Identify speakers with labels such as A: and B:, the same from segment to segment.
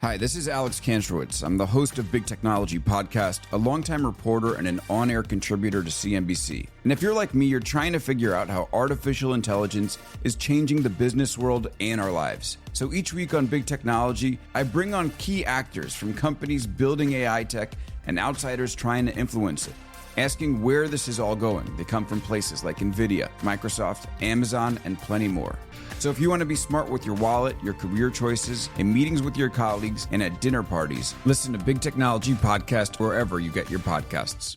A: Hi, this is Alex Kantrowitz. I'm the host of Big Technology Podcast, a longtime reporter and an on-air contributor to CNBC. And if you're like me, you're trying to figure out how artificial intelligence is changing the business world and our lives. So each week on Big Technology, I bring on key actors from companies building AI tech and outsiders trying to influence it, asking where this is all going. They come from places like NVIDIA, Microsoft, Amazon, and plenty more. So if you want to be smart with your wallet, your career choices, in meetings with your colleagues, and at dinner parties, listen to Big Technology Podcast wherever you get your podcasts.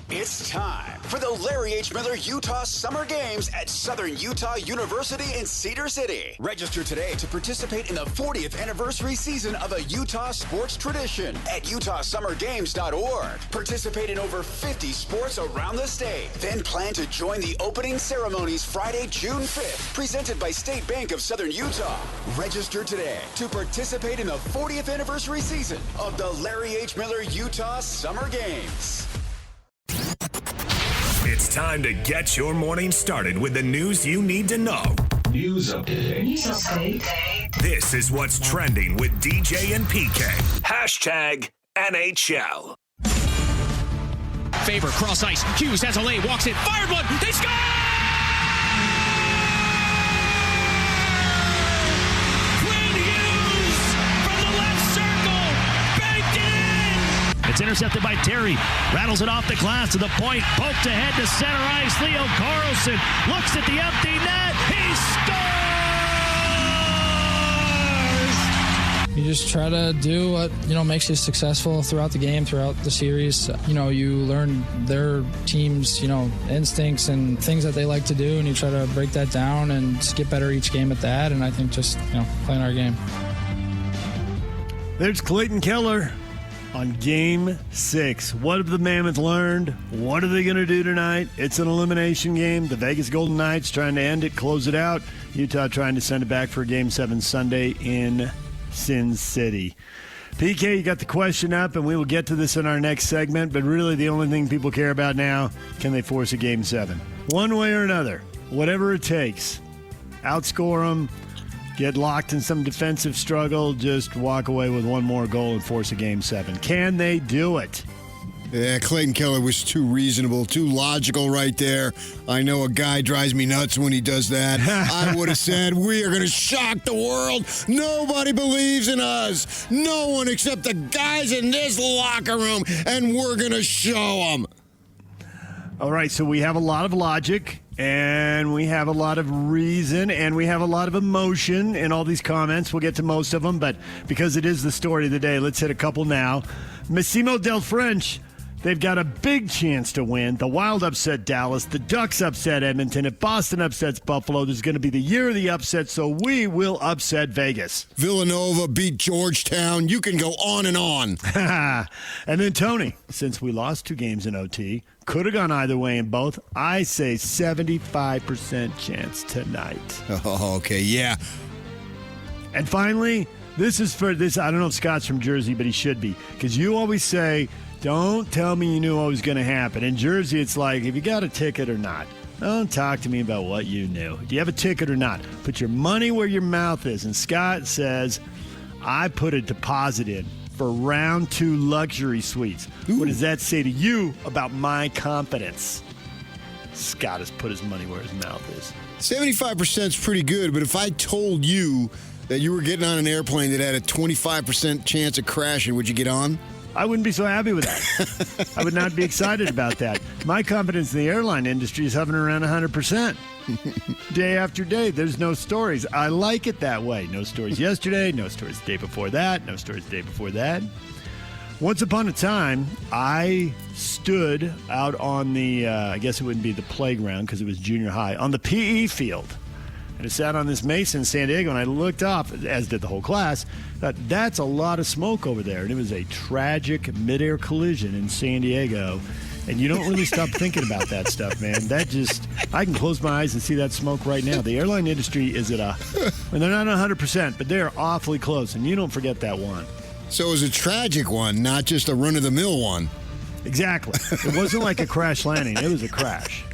B: It's time for the Larry H. Miller Utah Summer Games at Southern Utah University in Cedar City. Register today to participate in the 40th anniversary season of a Utah sports tradition at utahsummergames.org. Participate in over 50 sports around the state. Then plan to join the opening ceremonies Friday, June 5th, presented by State Bank of Southern Utah. Register today to participate in the 40th anniversary season of the Larry H. Miller Utah Summer Games.
C: It's time to get your morning started with the news you need to know.
D: News update.
C: This is what's trending with DJ and PK. Hashtag NHL.
E: Favor, cross ice. Hughes has a lane, walks in, fired one. They score! Quinn Hughes from the left circle. Banked it in. It's intercepted by Terry. Rattles it off the glass to the point. Poked ahead to center ice. Leo Carlson looks at the empty net. He scores!
F: You just try to do what, makes you successful throughout the game, throughout the series. You learn their team's, instincts and things that they like to do, and you try to break that down and just get better each game at that. And I think just, playing our game.
G: There's Clayton Keller on Game 6. What have the Mammoth learned? What are they going to do tonight? It's an elimination game. The Vegas Golden Knights trying to end it, close it out. Utah trying to send it back for Game 7 Sunday in Sin City. PK, you got the question up, and we will get to this in our next segment, but really the only thing people care about now, can they force a Game 7? One way or another, whatever it takes. Outscore them. Get locked in some defensive struggle, just walk away with one more goal and force a Game 7. Can they do it?
H: Yeah, Clayton Keller was too reasonable, too logical right there. I know a guy drives me nuts when he does that. I would have said, we are going to shock the world. Nobody believes in us. No one except the guys in this locker room, and we're going to show them.
G: All right, so we have a lot of logic, and we have a lot of reason, and we have a lot of emotion in all these comments. We'll get to most of them, but because it is the story of the day, let's hit a couple now. Massimo Del French, they've got a big chance to win. The Wild upset Dallas. The Ducks upset Edmonton. If Boston upsets Buffalo, there's going to be the year of the upset, so we will upset Vegas.
H: Villanova beat Georgetown. You can go on and on.
G: And then Tony, since we lost 2 games in OT, could have gone either way in both. I say 75% chance tonight.
H: Oh, okay, yeah.
G: And finally, this is for this. I don't know if Scott's from Jersey, but he should be. Because you always say, don't tell me you knew what was going to happen. In Jersey, it's like, if you got a ticket or not. Don't talk to me about what you knew. Do you have a ticket or not? Put your money where your mouth is. And Scott says, I put a deposit in for round 2 luxury suites. Ooh. What does that say to you about my confidence? Scott has put his money where his mouth is.
H: 75% is pretty good, but if I told you that you were getting on an airplane that had a 25% chance of crashing, would you get on?
G: I wouldn't be so happy with that. I would not be excited about that. My confidence in the airline industry is hovering around 100%. Day after day, there's no stories. I like it that way. No stories yesterday, no stories the day before that, no stories the day before that. Once upon a time, I stood out on the, I guess it wouldn't be the playground because it was junior high, on the PE field. And I sat on this mesa in San Diego, and I looked up, as did the whole class, thought, that's a lot of smoke over there. And it was a tragic midair collision in San Diego. And you don't really stop thinking about that stuff, man. That just, I can close my eyes and see that smoke right now. The airline industry is at and they're not 100%, but they're awfully close. And you don't forget that one.
H: So it was a tragic one, not just a run-of-the-mill one.
G: Exactly. It wasn't like a crash landing. It was a crash.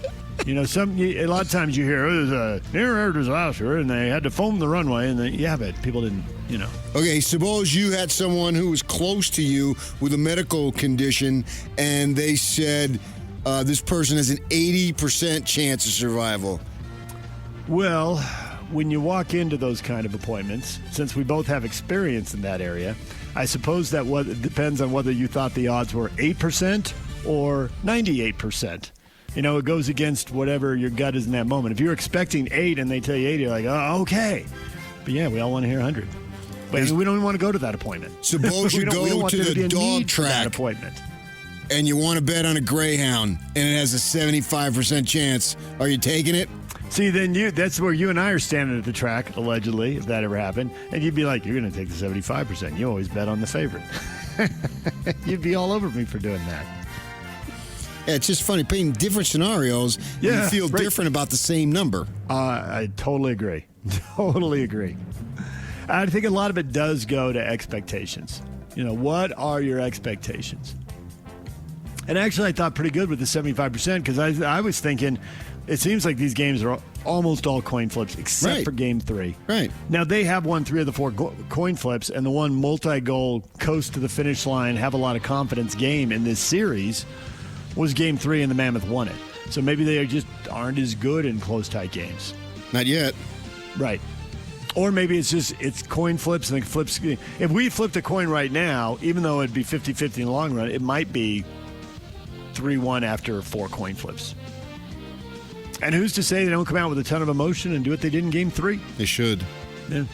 G: A lot of times you hear, it was a near-air disaster, and they had to foam the runway, and but people didn't,
H: Okay, suppose you had someone who was close to you with a medical condition, and they said this person has an 80% chance of survival.
G: Well, when you walk into those kind of appointments, since we both have experience in that area, I suppose that it depends on whether you thought the odds were 8% or 98%. It goes against whatever your gut is in that moment. If you're expecting 8 and they tell you 8, you're like, oh, okay. But yeah, we all want to hear 100. But we don't even want to go to that appointment.
H: Suppose you go to the dog track
G: appointment,
H: and you want to bet on a greyhound, and it has a 75% chance. Are you taking it?
G: See, then that's where you and I are standing at the track, allegedly, if that ever happened. And you'd be like, you're going to take the 75%. You always bet on the favorite. You'd be all over me for doing that.
H: Yeah, it's just funny. Painting different scenarios, you feel different about the same number.
G: I totally agree. Totally agree. I think a lot of it does go to expectations. What are your expectations? And actually, I thought pretty good with the 75% because I was thinking it seems like these games are almost all coin flips except for Game 3.
H: Right.
G: Now, they have won 3 of the 4 coin flips, and the one multi-goal coast to the finish line, have a lot of confidence game in this series was Game 3, and the Mammoth won it. So maybe they just aren't as good in close, tight games.
H: Not yet.
G: Right. Or maybe it's coin flips and the flips. If we flipped a coin right now, even though it'd be 50-50 in the long run, it might be 3-1 after 4 coin flips. And who's to say they don't come out with a ton of emotion and do what they did in Game 3?
H: They should.
G: Yeah.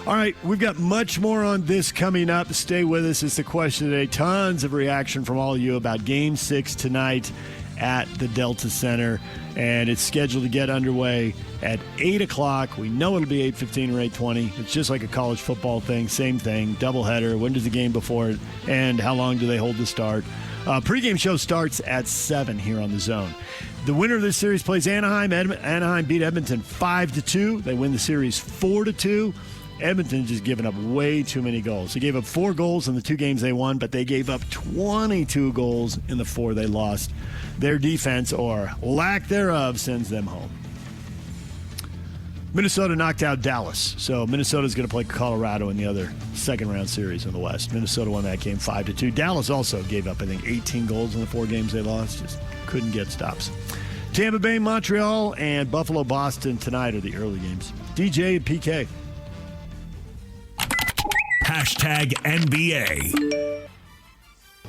G: All right, we've got much more on this coming up. Stay with us. It's the question today. Tons of reaction from all of you about Game 6 tonight at the Delta Center. And it's scheduled to get underway at 8 o'clock. We know it'll be 8:15 or 8:20. It's just like a college football thing. Same thing. Doubleheader. When does the game before it end? How long do they hold the start? Pregame show starts at 7 here on The Zone. The winner of this series plays Anaheim. Anaheim beat Edmonton 5-2. They win the series 4-2. Edmonton just given up way too many goals. They gave up 4 goals in the 2 games they won, but they gave up 22 goals in the 4 they lost. Their defense, or lack thereof, sends them home. Minnesota knocked out Dallas, so Minnesota's going to play Colorado in the other second-round series in the West. Minnesota won that game 5-2. Dallas also gave up, I think, 18 goals in the 4 games they lost. Just couldn't get stops. Tampa Bay, Montreal, and Buffalo, Boston tonight are the early games. DJ and PK.
C: Hashtag NBA.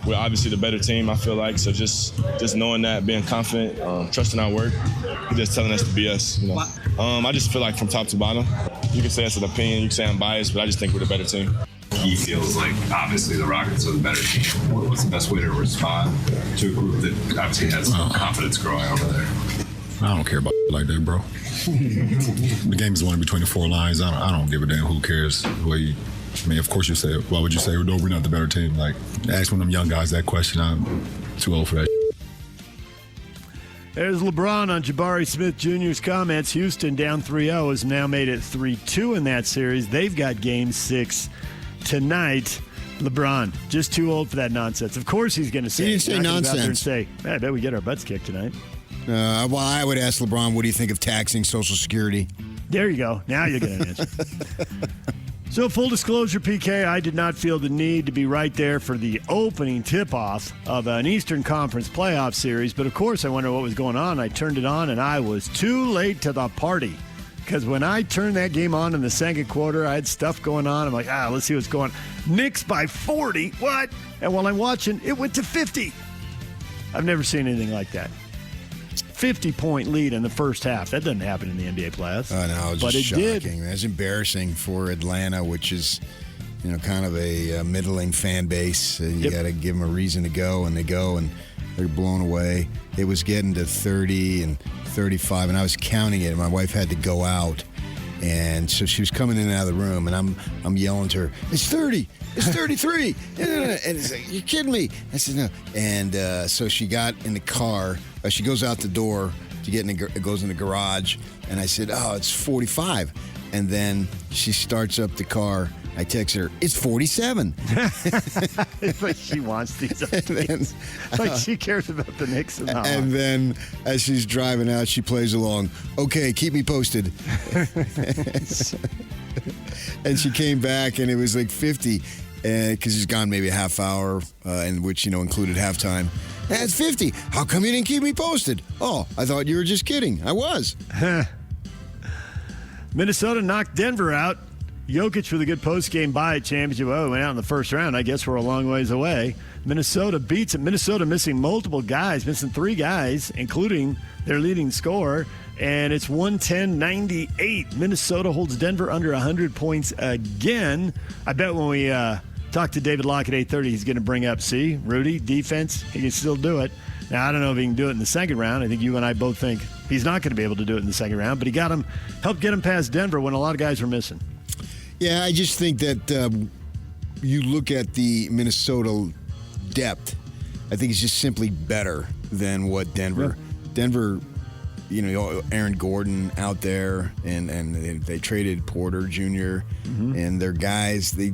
I: We're obviously the better team, I feel like. So just knowing that, being confident, trusting our work, just telling us to be us. I just feel like from top to bottom, you can say it's an opinion, you can say I'm biased, but I just think we're the better team.
J: He feels like obviously the Rockets are the better team. What's the best way to respond to a group that obviously has confidence growing over there?
K: I don't care about like that, bro. The game is won between the 4 lines. I don't give a damn who cares. Of course you say it. Why would you say, no, we're not the better team? Like, ask one of them young guys that question. I'm too old for that.
G: There's LeBron on Jabari Smith Jr.'s comments. Houston down 3-0 has now made it 3-2 in that series. They've got Game 6 tonight. LeBron, just too old for that nonsense. Of course he's going to say.
H: He didn't say nonsense.
G: Out there and say, I bet we get our butts kicked tonight.
H: Well, I would ask LeBron, what do you think of taxing Social Security?
G: There you go. Now you're getting an answer. So, full disclosure, PK, I did not feel the need to be right there for the opening tip-off of an Eastern Conference playoff series. But, of course, I wondered what was going on. I turned it on, and I was too late to the party. Because when I turned that game on in the second quarter, I had stuff going on. I'm like, let's see what's going on. Knicks by 40. What? And while I'm watching, it went to 50. I've never seen anything like that. 50-point lead in the first half. That doesn't happen in the NBA playoffs.
H: Oh, no, it was just shocking. That's embarrassing for Atlanta, which is, kind of a middling fan base. You got to give them a reason to go, and they go, and they're blown away. It was getting to 30 and 35, and I was counting it, and my wife had to go out. And so she was coming in and out of the room, and I'm yelling to her, it's 30, it's 33. And it's like, you're kidding me. I said, no. And so she got in the car. She goes out the door to get goes in the garage, and I said, it's 45. And then she starts up the car. I text her, it's 47.
G: It's like she wants these updates. Like she cares about the Knicks and all.
H: And then as she's driving out, she plays along. Okay, keep me posted. And she came back, and it was like 50, because she's gone maybe a half hour, in which, included halftime. That's 50. How come you didn't keep me posted? Oh, I thought you were just kidding. I was.
G: Minnesota knocked Denver out. Jokic with a good post-game bye at championship. Oh, went out in the first round. I guess we're a long ways away. Minnesota beats it. Minnesota missing multiple guys, missing 3 guys, including their leading scorer. And it's 110-98. Minnesota holds Denver under 100 points again. I bet when we talk to David Locke at 8:30, he's going to bring up, Rudy, defense, he can still do it. Now, I don't know if he can do it in the second round. I think you and I both think he's not going to be able to do it in the second round. But he helped get him past Denver when a lot of guys were missing.
H: Yeah, I just think that you look at the Minnesota depth, I think it's just simply better than what Denver. Yeah. Denver, Aaron Gordon out there, and they traded Porter Jr. And their guys. They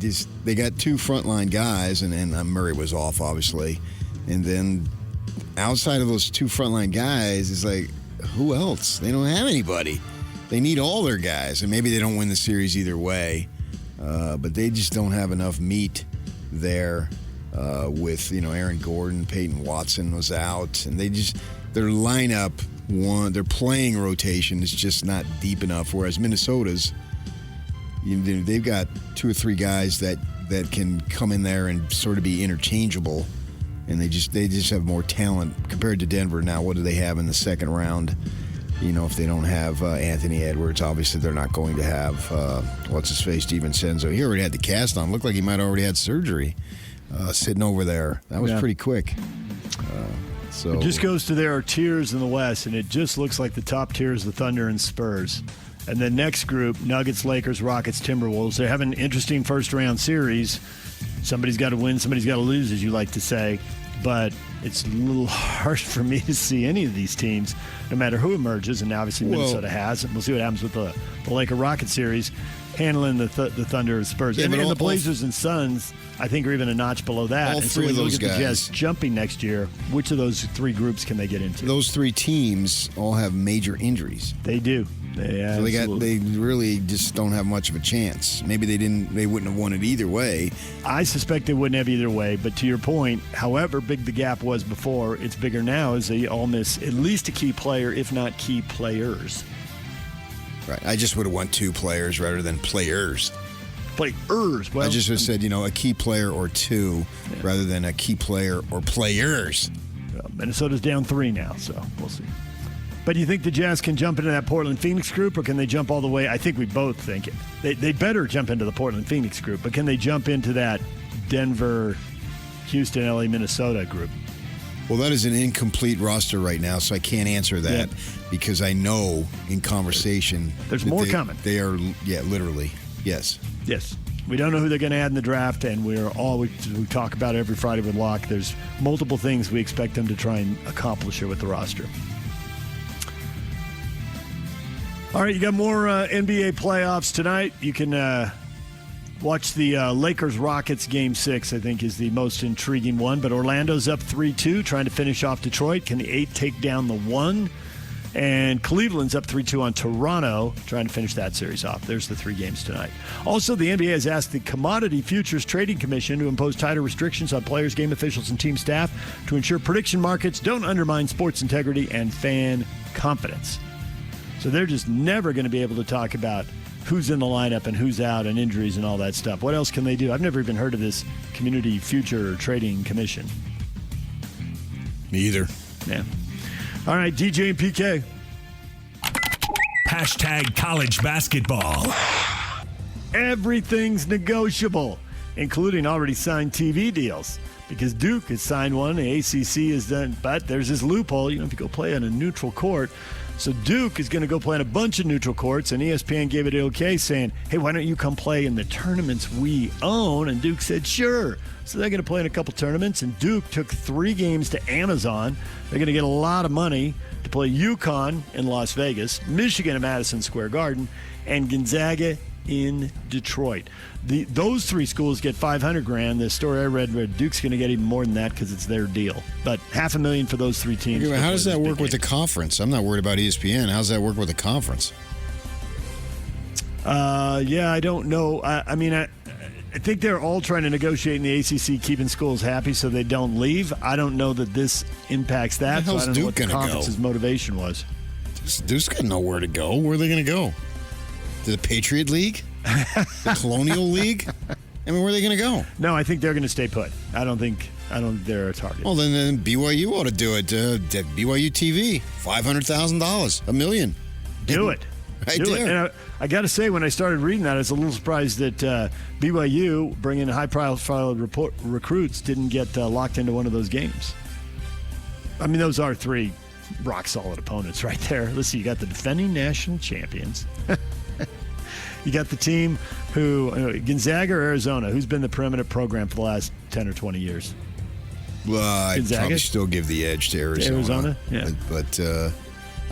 H: got 2 frontline guys, and Murray was off obviously, and then outside of those 2 frontline guys is like, who else? They don't have anybody. They need all their guys, and maybe they don't win the series either way. But they just don't have enough meat there with, Aaron Gordon, Peyton Watson was out, and their lineup, their playing rotation is just not deep enough, whereas Minnesota's, they've got 2 or 3 guys that can come in there and sort of be interchangeable, and they just have more talent compared to Denver. Now, what do they have in the second round? If they don't have Anthony Edwards, obviously they're not going to have, what's-his-face, DiVincenzo. He already had the cast on. Looked like he might have already had surgery sitting over there. That was pretty quick. So
G: it just goes to there are tiers in the West, and it just looks like the top tier is the Thunder and Spurs. And the next group, Nuggets, Lakers, Rockets, Timberwolves. They have an interesting first-round series. Somebody's got to win, somebody's got to lose, as you like to say. But it's a little hard for me to see any of these teams, no matter who emerges, and obviously Minnesota has. And we'll see what happens with the Laker-Rocket series, handling the Thunder and Spurs.
H: Yeah,
G: and the Blazers and Suns, I think, are even a notch below that.
H: All three of those guys.
G: The Jazz jumping next year. Which of those 3 groups can they get into?
H: Those 3 teams all have major injuries.
G: They do.
H: So they really just don't have much of a chance. Maybe they wouldn't have won it either way.
G: I suspect they wouldn't have either way. But to your point, however big the gap was before, it's bigger now as they all miss at least a key player, if not key players.
H: Right. I just would have won 2 players rather than players.
G: Players. Well,
H: I just would have said, a key player or 2 rather than a key player or players.
G: Well, Minnesota's down 3 now, so we'll see. But do you think the Jazz can jump into that Portland-Phoenix group, or can they jump all the way? I think we both think it. They better jump into the Portland-Phoenix group, but can they jump into that Denver, Houston, LA, Minnesota group?
H: Well, that is an incomplete roster right now, so I can't answer that because I know in conversation
G: there's more coming.
H: They are, literally, yes.
G: Yes. We don't know who they're going to add in the draft, and we talk about it every Friday with Locke. There's multiple things we expect them to try and accomplish here with the roster. All right, you got more NBA playoffs tonight. You can watch the Lakers-Rockets Game 6, I think, is the most intriguing one. But Orlando's up 3-2, trying to finish off Detroit. Can the 8 take down the 1? And Cleveland's up 3-2 on Toronto, trying to finish that series off. There's the 3 games tonight. Also, the NBA has asked the Commodity Futures Trading Commission to impose tighter restrictions on players, game officials, and team staff to ensure prediction markets don't undermine sports integrity and fan confidence. So they're just never going to be able to talk about who's in the lineup and who's out and injuries and all that stuff. What else can they do? I've never even heard of this Community Future Trading Commission.
H: Me either.
G: Yeah. All right, DJ and PK.
C: Hashtag college basketball.
G: Everything's negotiable, including already signed TV deals. Because Duke has signed one, the ACC has done, but there's this loophole. If you go play on a neutral court. So Duke is going to go play on a bunch of neutral courts, and ESPN gave it okay, saying, hey, why don't you come play in the tournaments we own? And Duke said, sure. So they're going to play in a couple tournaments, and Duke took 3 games to Amazon. They're going to get a lot of money to play UConn in Las Vegas, Michigan at Madison Square Garden, and Gonzaga in Detroit. Those 3 schools get $500,000. The story I read Duke's going to get even more than that because it's their deal. But $500,000 for those 3 teams.
H: Okay, how does that work with the conference? I'm not worried about ESPN. How does that work with the conference?
G: Yeah, I don't know. I mean, I think they're all trying to negotiate in the ACC, keeping schools happy so they don't leave. I don't know that this impacts that. So I don't know what the conference's motivation was.
H: Duke's got nowhere to go. Where are they going to go? To the Patriot League? The Colonial League? I mean, where are they going to go?
G: No, I think they're going to stay put. I don't think they're a target.
H: Well, then BYU ought to do it. BYU TV, $500,000, $1 million.
G: Do it.
H: Right
G: do
H: there.
G: it. And I got to say, when I started reading that, I was a little surprised that BYU, bringing high-profile recruits, didn't get locked into one of those games. I mean, those are three rock-solid opponents right there. Let's see, you got the defending national champions. You got the team who, Gonzaga or Arizona, who's been the preeminent program for the last 10 or 20 years?
H: Well, I'd
G: Gonzaga?
H: probably still give the edge to Arizona.
G: Arizona? Yeah.
H: But I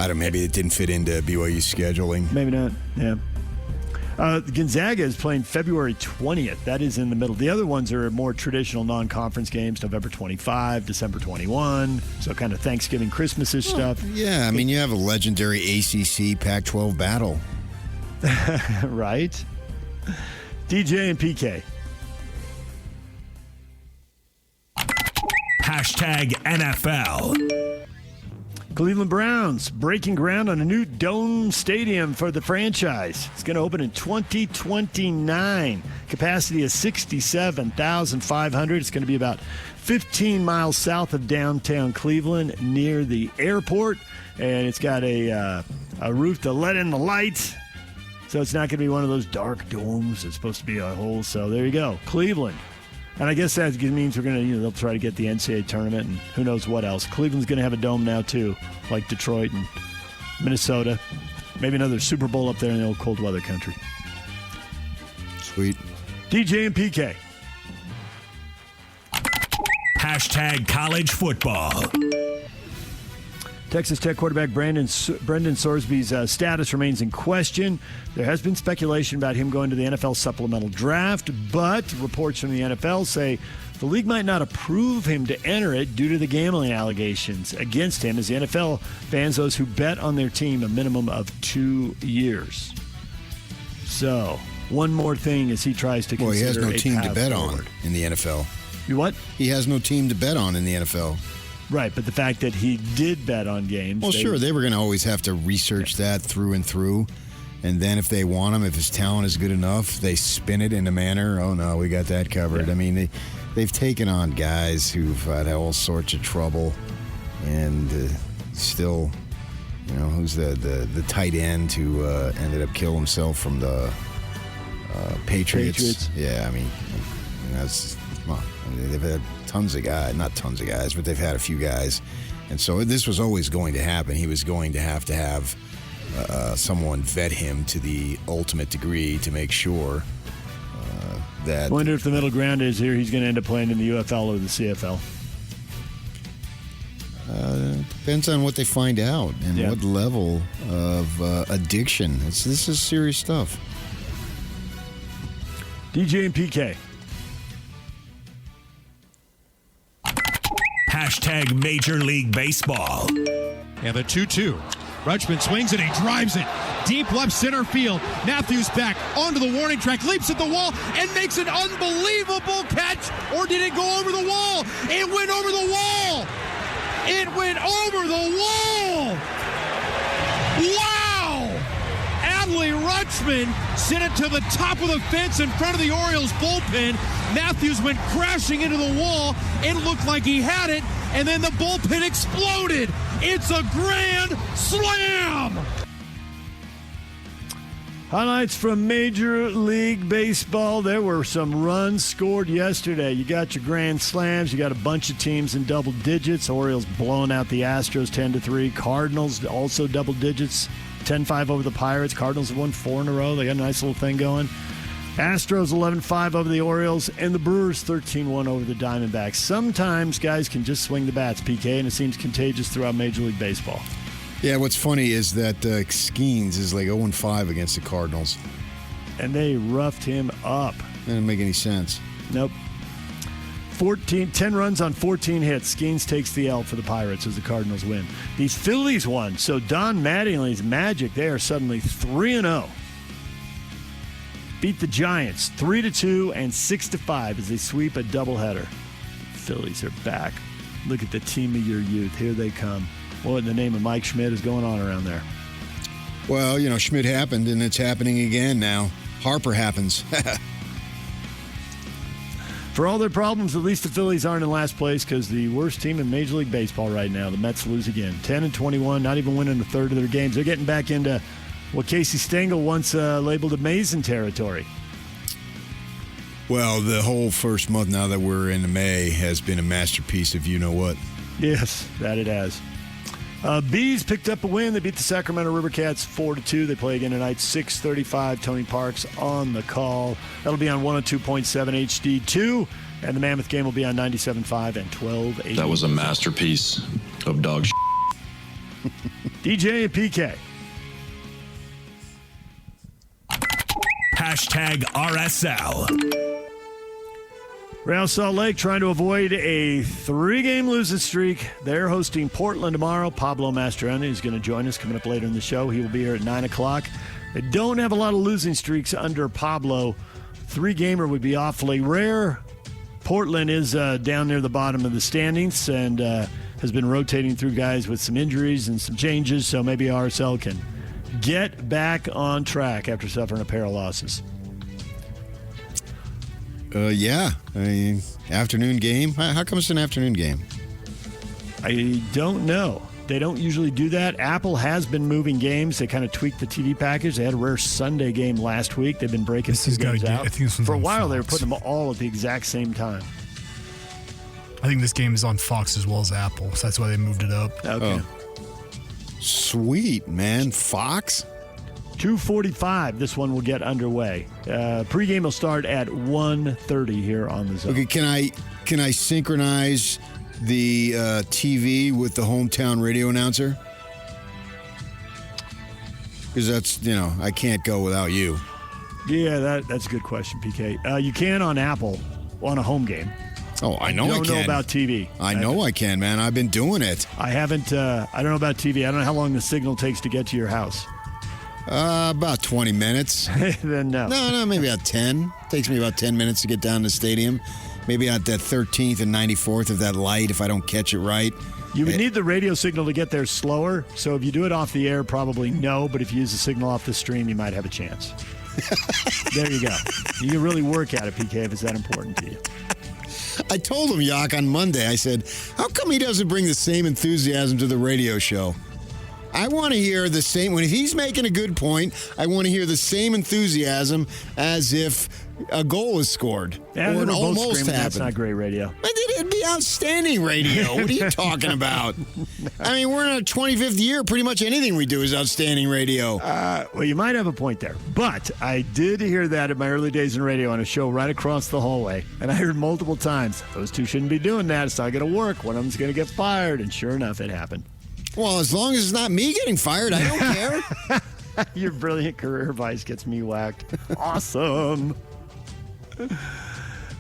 H: don't know, maybe it didn't fit into BYU's scheduling.
G: Maybe not, yeah. Gonzaga is playing February 20th. That is in the middle. The other ones are more traditional non-conference games, November 25, December 21, so kind of Thanksgiving, Christmas-ish stuff.
H: Yeah, I mean, you have a legendary ACC Pac-12 battle.
G: Right? DJ and PK.
C: #NFL.
G: Cleveland Browns breaking ground on a new dome stadium for the franchise. It's going to open in 2029. Capacity is 67,500. It's going to be about 15 miles south of downtown Cleveland near the airport. And it's got a roof to let in the light. So it's not going to be one of those dark domes. It's supposed to be a whole. So there you go. Cleveland. And I guess that means we're going to, they'll try to get the NCAA tournament and who knows what else. Cleveland's going to have a dome now, too, like Detroit and Minnesota. Maybe another Super Bowl up there in the old cold weather country.
H: Sweet.
G: DJ and PK.
C: #college football.
G: Texas Tech quarterback Brendan Sorsby's status remains in question. There has been speculation about him going to the NFL supplemental draft, but reports from the NFL say the league might not approve him to enter it due to the gambling allegations against him, as the NFL bans those who bet on their team a minimum of 2 years. So, one more thing as he tries to consider.
H: Well, he has no team to bet
G: forward.
H: on in the NFL.
G: You what?
H: He has no team to bet on in the NFL.
G: Right, but the fact that he did bet on games.
H: Well, sure, they were going to always have to research that through and through. And then if they want him, if his talent is good enough, they spin it in a manner, oh, no, we got that covered. Yeah. I mean, they've taken on guys who've had all sorts of trouble. And still, who's the tight end who ended up killing himself from the Patriots. Yeah, I mean that's, well, they've had tons of guys, not tons of guys, but they've had a few guys. And so this was always going to happen. He was going to have someone vet him to the ultimate degree to make sure that...
G: I wonder if the middle ground is here, he's going to end up playing in the UFL or the CFL.
H: Depends on what they find out and what level of addiction. This is serious stuff.
G: DJ and PK.
C: #Major League Baseball.
L: And the 2-2. Rutschman swings it, he drives it deep left center field. Matthews back onto the warning track, leaps at the wall, and makes an unbelievable catch. Or did it go over the wall? It went over the wall. It went over the wall. Wow! Adley Rutschman sent it to the top of the fence in front of the Orioles bullpen. Matthews went crashing into the wall. It looked like he had it, and then the bullpen exploded. It's a grand slam!
G: Highlights from Major League Baseball. There were some runs scored yesterday. You got your grand slams. You got a bunch of teams in double digits. Orioles blowing out the Astros 10-3. Cardinals also double digits, 10-5 over the Pirates. Cardinals have won 4 in a row. They got a nice little thing going. Astros 11-5 over the Orioles, and the Brewers 13-1 over the Diamondbacks. Sometimes guys can just swing the bats, PK, and it seems contagious throughout Major League Baseball.
H: Yeah, what's funny is that Skeens is like 0-5 against the Cardinals.
G: And they roughed him up.
H: That didn't make any sense.
G: Nope. 10 runs on 14 hits. Skeens takes the L for the Pirates as the Cardinals win. The Phillies won, so Don Mattingly's Magic, they are suddenly 3-0. beat the Giants 3-2 and 6-5 as they sweep a doubleheader. The Phillies are back. Look at the team of your youth. Here they come. What in the name of Mike Schmidt is going on around there?
H: Well, Schmidt happened, and it's happening again now. Harper happens.
G: For all their problems, at least the Phillies aren't in last place because the worst team in Major League Baseball right now, the Mets, lose again. 10-21, not even winning a third of their games. They're getting back into what Casey Stengel once labeled amazing territory.
H: Well, the whole first month now that we're into May has been a masterpiece of you-know-what.
G: Yes, that it has. Bees picked up a win. They beat the Sacramento Rivercats 4-2. They play again tonight, 6:35. Tony Parks on the call. That'll be on 102.7 HD2. And the Mammoth game will be on 97.5 and 1280.
M: That was a masterpiece of dog shit.
G: DJ and PK.
C: Hashtag RSL.
G: Real Salt Lake trying to avoid a 3-game losing streak. They're hosting Portland tomorrow. Pablo Mastroeni is going to join us coming up later in the show. He will be here at 9 o'clock. They don't have a lot of losing streaks under Pablo. 3-gamer would be awfully rare. Portland is down near the bottom of the standings and has been rotating through guys with some injuries and some changes, so maybe RSL can get back on track after suffering a pair of losses.
H: Yeah. I mean, afternoon game. How come it's an afternoon game?
G: I don't know. They don't usually do that. Apple has been moving games. They kind of tweaked the TV package. They had a rare Sunday game last week. They've been breaking two games out. For a while, they were putting them all at the exact same time.
N: I think this game is on Fox as well as Apple, so that's why they moved it up.
G: Okay.
H: Sweet, man. Fox?
G: 2:45, this one will get underway. Pregame will start at 1:30 here on the Zone.
H: Okay, can I synchronize the TV with the hometown radio announcer? Because that's, I can't go without you.
G: Yeah, that's a good question, PK. You can on Apple on a home game.
H: Oh, I know I can.
G: Don't know about TV.
H: I know I can, man. I've been doing it.
G: I haven't. I don't know about TV. I don't know how long the signal takes to get to your house.
H: About 20 minutes.
G: Then no.
H: No, maybe about 10. Takes me about 10 minutes to get down to the stadium. Maybe at that 13th and 94th of that light if I don't catch it right.
G: You would need the radio signal to get there slower. So if you do it off the air, probably no. But if you use the signal off the stream, you might have a chance. There you go. You can really work at it, PK, if it's that important to you.
H: I told him, Yak, on Monday, I said, how come he doesn't bring the same enthusiasm to the radio show? I want to hear the same, if he's making a good point, I want to hear the same enthusiasm as if a goal is scored.
G: Yeah,
H: or an almost happened.
G: That's not great radio.
H: It'd be outstanding radio. What are you talking about? I mean, we're in our 25th year. Pretty much anything we do is outstanding radio.
G: Well, you might have a point there. But I did hear that in my early days in radio on a show right across the hallway. And I heard multiple times, those two shouldn't be doing that. It's not going to work. One of them's going to get fired. And sure enough, it happened.
H: Well, as long as it's not me getting fired, I don't care.
G: Your brilliant career advice gets me whacked. Awesome.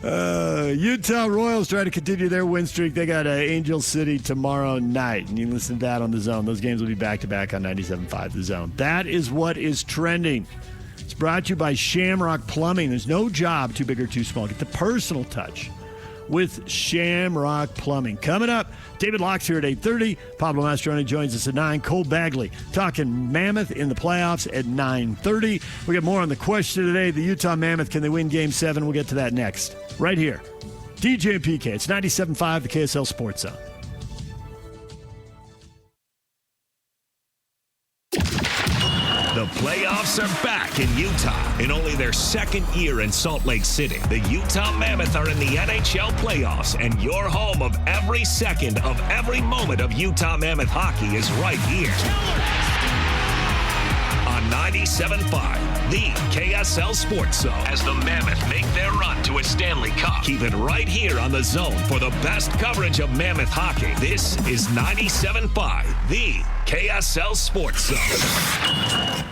G: Utah Royals try to continue their win streak. They got Angel City tomorrow night, and you can listen to that on The Zone. Those games will be back-to-back on 97.5 The Zone. That is what is trending. It's brought to you by Shamrock Plumbing. There's no job too big or too small. Get the personal touch with Shamrock Plumbing. Coming up, David Locke's here at 8:30. Pablo Mastroeni joins us at 9. Cole Bagley talking Mammoth in the playoffs at 9:30. We got more on the question today. The Utah Mammoth, can they win Game 7? We'll get to that next. Right here. DJ and PK. It's 97.5, the KSL Sports Zone.
C: The playoffs are back in Utah. In only their second year in Salt Lake City, the Utah Mammoth are in the NHL playoffs, and your home of every second of every moment of Utah Mammoth hockey is right here. On 97.5, the KSL Sports Zone, as the Mammoth make their run to a Stanley Cup. Keep it right here on The Zone for the best coverage of Mammoth hockey. This is 97.5, the KSL Sports Zone.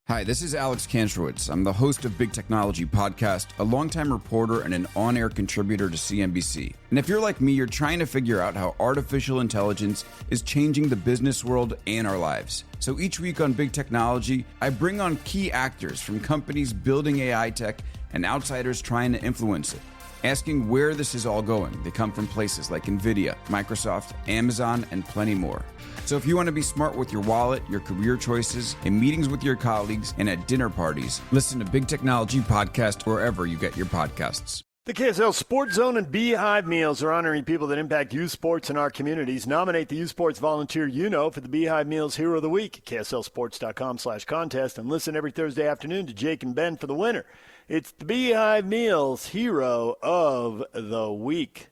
A: Hi, this is Alex Kantrowitz. I'm the host of Big Technology Podcast, a longtime reporter and an on-air contributor to CNBC. And if you're like me, you're trying to figure out how artificial intelligence is changing the business world and our lives. So each week on Big Technology, I bring on key actors from companies building AI tech and outsiders trying to influence it, asking where this is all going. They come from places like NVIDIA, Microsoft, Amazon, and plenty more. So if you want to be smart with your wallet, your career choices, in meetings with your colleagues, and at dinner parties, listen to Big Technology Podcast wherever you get your podcasts.
G: The KSL Sports Zone and Beehive Meals are honoring people that impact youth sports in our communities. Nominate the youth sports volunteer you know for the Beehive Meals Hero of the Week at KSLSports.com/contest and listen every Thursday afternoon to Jake and Ben for the winner. It's the Beehive Meals Hero of the Week.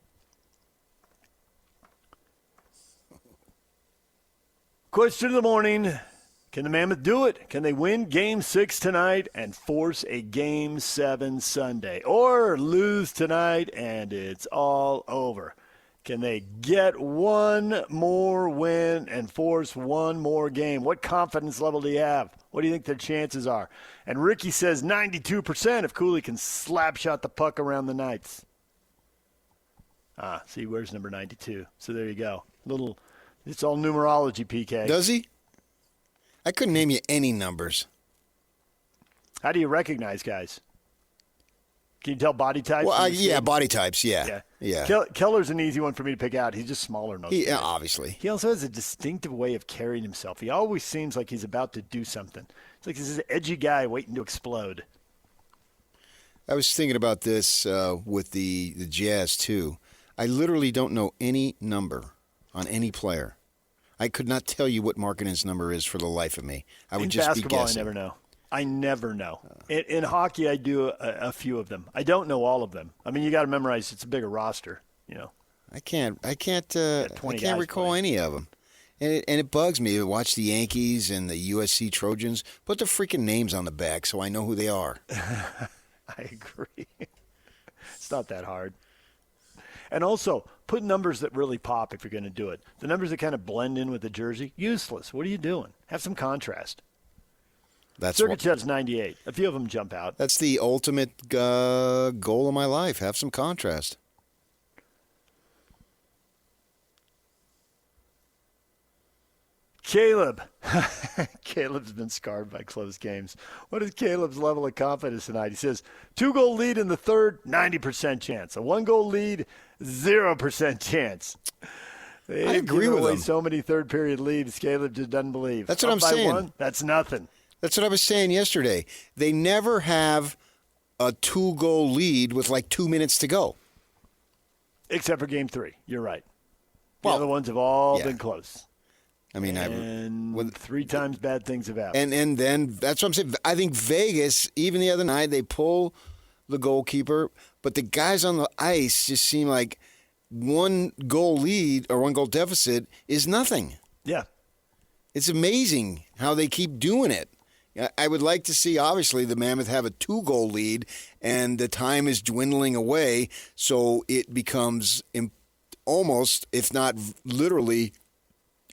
G: Question of the morning, can the Mammoth do it? Can they win Game 6 tonight and force a Game 7 Sunday? Or lose tonight and it's all over? Can they get one more win and force one more game? What confidence level do you have? What do you think their chances are? And Ricky says 92% if Cooley can slap shot the puck around the Knights. See, where's number 92? So there you go. It's all numerology, PK.
H: Does he? I couldn't name you any numbers.
G: How do you recognize guys? Can you tell body types?
H: Well, yeah, body types, yeah.
G: Keller's an easy one for me to pick out. He's just smaller.
H: Yeah, obviously.
G: He also has a distinctive way of carrying himself. He always seems like he's about to do something. It's like he's an edgy guy waiting to explode.
H: I was thinking about this with the Jazz, too. I literally don't know any number on any player. I could not tell you what Markkanen's number is for the life of me. I would just be guessing.
G: In basketball, I never know. In hockey, I do a few of them. I don't know all of them. I mean, you got to memorize. It's a bigger roster, you know.
H: I can't recall any of them. And it bugs me to watch the Yankees and the USC Trojans. Put the freaking names on the back so I know who they are.
G: I agree. It's not that hard. And also, put numbers that really pop if you're going to do it. The numbers that kind of blend in with the jersey, useless. What are you doing? Have some contrast. Sergachev's 98. A few of them jump out.
H: That's the ultimate goal of my life. Have some contrast.
G: Caleb. Caleb's been scarred by close games. What is Caleb's level of confidence tonight? He says, 2-goal lead in the third, 90% chance. A 1-goal lead, 0% chance.
H: I agree with him.
G: So many third-period leads, Caleb just doesn't believe.
H: That's what I'm saying.
G: One, that's nothing.
H: That's what I was saying yesterday. They never have a 2-goal lead with like 2 minutes to go.
G: Except for Game 3. You're right. The other ones have all been close.
H: I mean,
G: and 3 times bad things have happened.
H: And then that's what I'm saying. I think Vegas, even the other night, they pull the goalkeeper, but the guys on the ice just seem like 1-goal lead or 1-goal deficit is nothing.
G: Yeah.
H: It's amazing how they keep doing it. I would like to see, obviously, the Mammoth have a 2-goal lead, and the time is dwindling away, so it becomes almost, if not literally,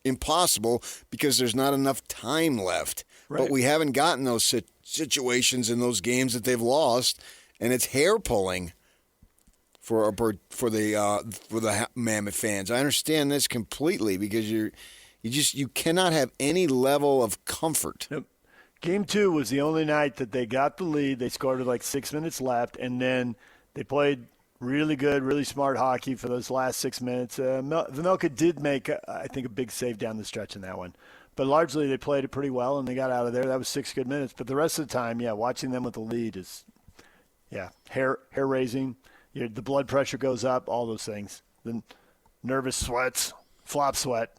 H: impossible because there's not enough time left. Right. But we haven't gotten those situations in those games that they've lost, and it's hair pulling for the Mammoth fans. I understand this completely because you cannot have any level of comfort.
G: Yep. Game 2 was the only night that they got the lead. They scored with like 6 minutes left, and then they played really good, really smart hockey for those last 6 minutes. Vemelka did make, I think, a big save down the stretch in that one. But largely they played it pretty well, and they got out of there. That was 6 good minutes. But the rest of the time, watching them with the lead is, hair-raising. The blood pressure goes up, all those things. The nervous sweats, flop sweat.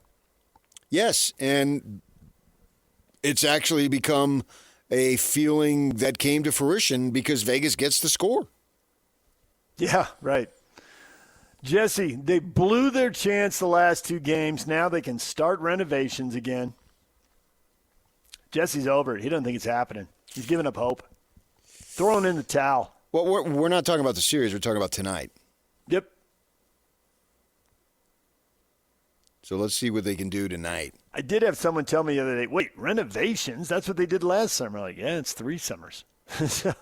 H: Yes, and it's actually become a feeling that came to fruition because Vegas gets the score.
G: Yeah, right. Jesse, they blew their chance the last 2 games. Now they can start renovations again. Jesse's over it. He doesn't think it's happening. He's giving up hope. Throwing in the towel.
H: Well, we're not talking about the series. We're talking about tonight.
G: Yep.
H: So let's see what they can do tonight.
G: I did have someone tell me the other day, wait, renovations? That's what they did last summer. Like, yeah, it's 3 summers. So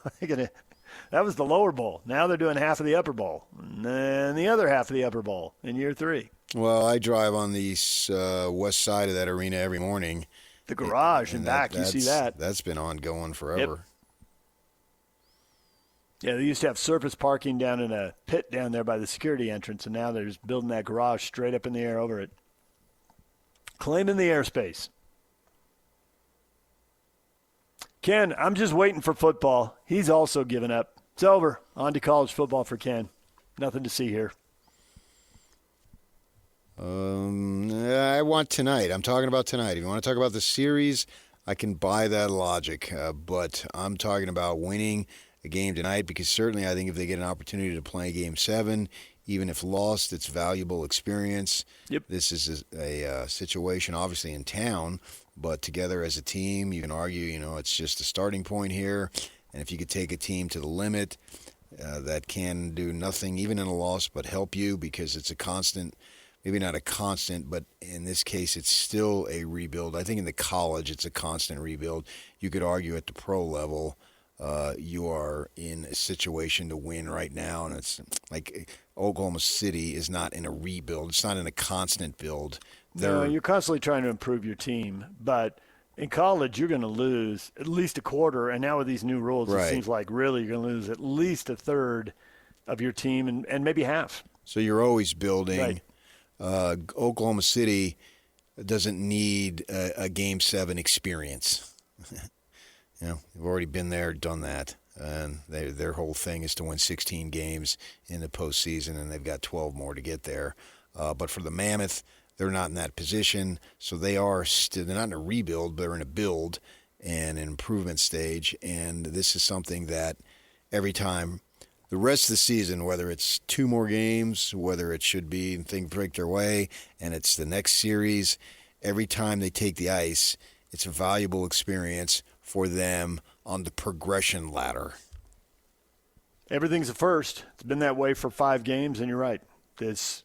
G: that was the lower bowl. Now they're doing half of the upper bowl. And then the other half of the upper bowl in year 3.
H: Well, I drive on the west side of that arena every morning.
G: The garage and back, you see that.
H: That's been ongoing forever.
G: Yep. Yeah, they used to have surface parking down in a pit down there by the security entrance, and now they're just building that garage straight up in the air over it. Claiming the airspace. Ken, I'm just waiting for football. He's also given up. It's over. On to college football for Ken. Nothing to see here.
H: I want tonight. I'm talking about tonight. If you want to talk about the series, I can buy that logic. But I'm talking about winning a game tonight because certainly I think if they get an opportunity to play Game 7, even if lost, it's valuable experience.
G: Yep.
H: This is a situation, obviously, in town, but together as a team, you can argue, it's just a starting point here. And if you could take a team to the limit that can do nothing, even in a loss, but help you because it's a constant, maybe not a constant, but in this case, it's still a rebuild. I think in the college, it's a constant rebuild. You could argue at the pro level, you are in a situation to win right now, and it's like Oklahoma City is not in a rebuild. It's not in a constant build.
G: No, you're constantly trying to improve your team, but in college you're going to lose at least a quarter, and now with these new rules, It seems like really you're going to lose at least a third of your team and maybe half.
H: So you're always building.
G: Right.
H: Oklahoma City doesn't need a Game 7 experience. They've already been there, done that. And their whole thing is to win 16 games in the postseason, and they've got 12 more to get there. But for the Mammoth, they're not in that position, so they're not in a rebuild, but they're in a build and an improvement stage. And this is something that every time the rest of the season, whether it's 2 more games, whether it should be and things break their way, and it's the next series, every time they take the ice, it's a valuable experience for them on the progression ladder.
G: Everything's a first. It's been that way for 5 games, and you're right. This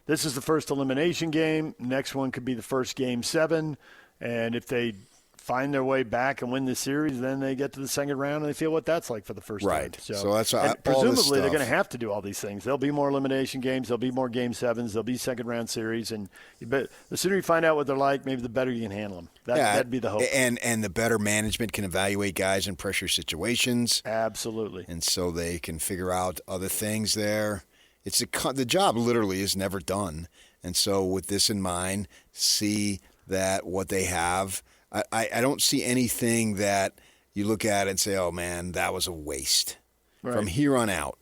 G: is the first elimination game. Next one could be the first Game 7. And if they find their way back and win the series, then they get to the second round and they feel what that's like for the first time.
H: So that's
G: presumably they're going to have to do all these things. There'll be more elimination games. There'll be more Game 7s. There'll be second round series. And the sooner you find out what they're like, maybe the better you can handle them. That'd be the hope.
H: And the better management can evaluate guys in pressure situations.
G: Absolutely.
H: And so they can figure out other things there. The job literally is never done. And so with this in mind, see that what they have, I don't see anything that you look at and say, oh, man, that was a waste from here on out.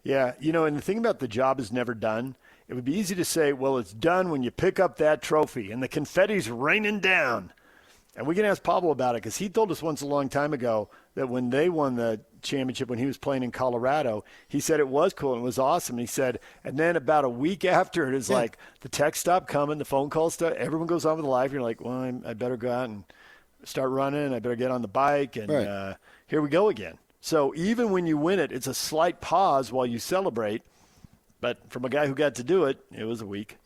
G: Yeah, and the thing about the job is never done, it would be easy to say, well, it's done when you pick up that trophy and the confetti's raining down. And we can ask Pablo about it because he told us once a long time ago that when they won the championship when he was playing in Colorado, he said it was cool and it was awesome. He said, and then about a week after, it is like the text stopped coming, the phone calls stopped, everyone goes on with life. You're like, well, I better go out and start running. I better get on the bike. And here we go again. So even when you win it, it's a slight pause while you celebrate. But from a guy who got to do it, it was a week.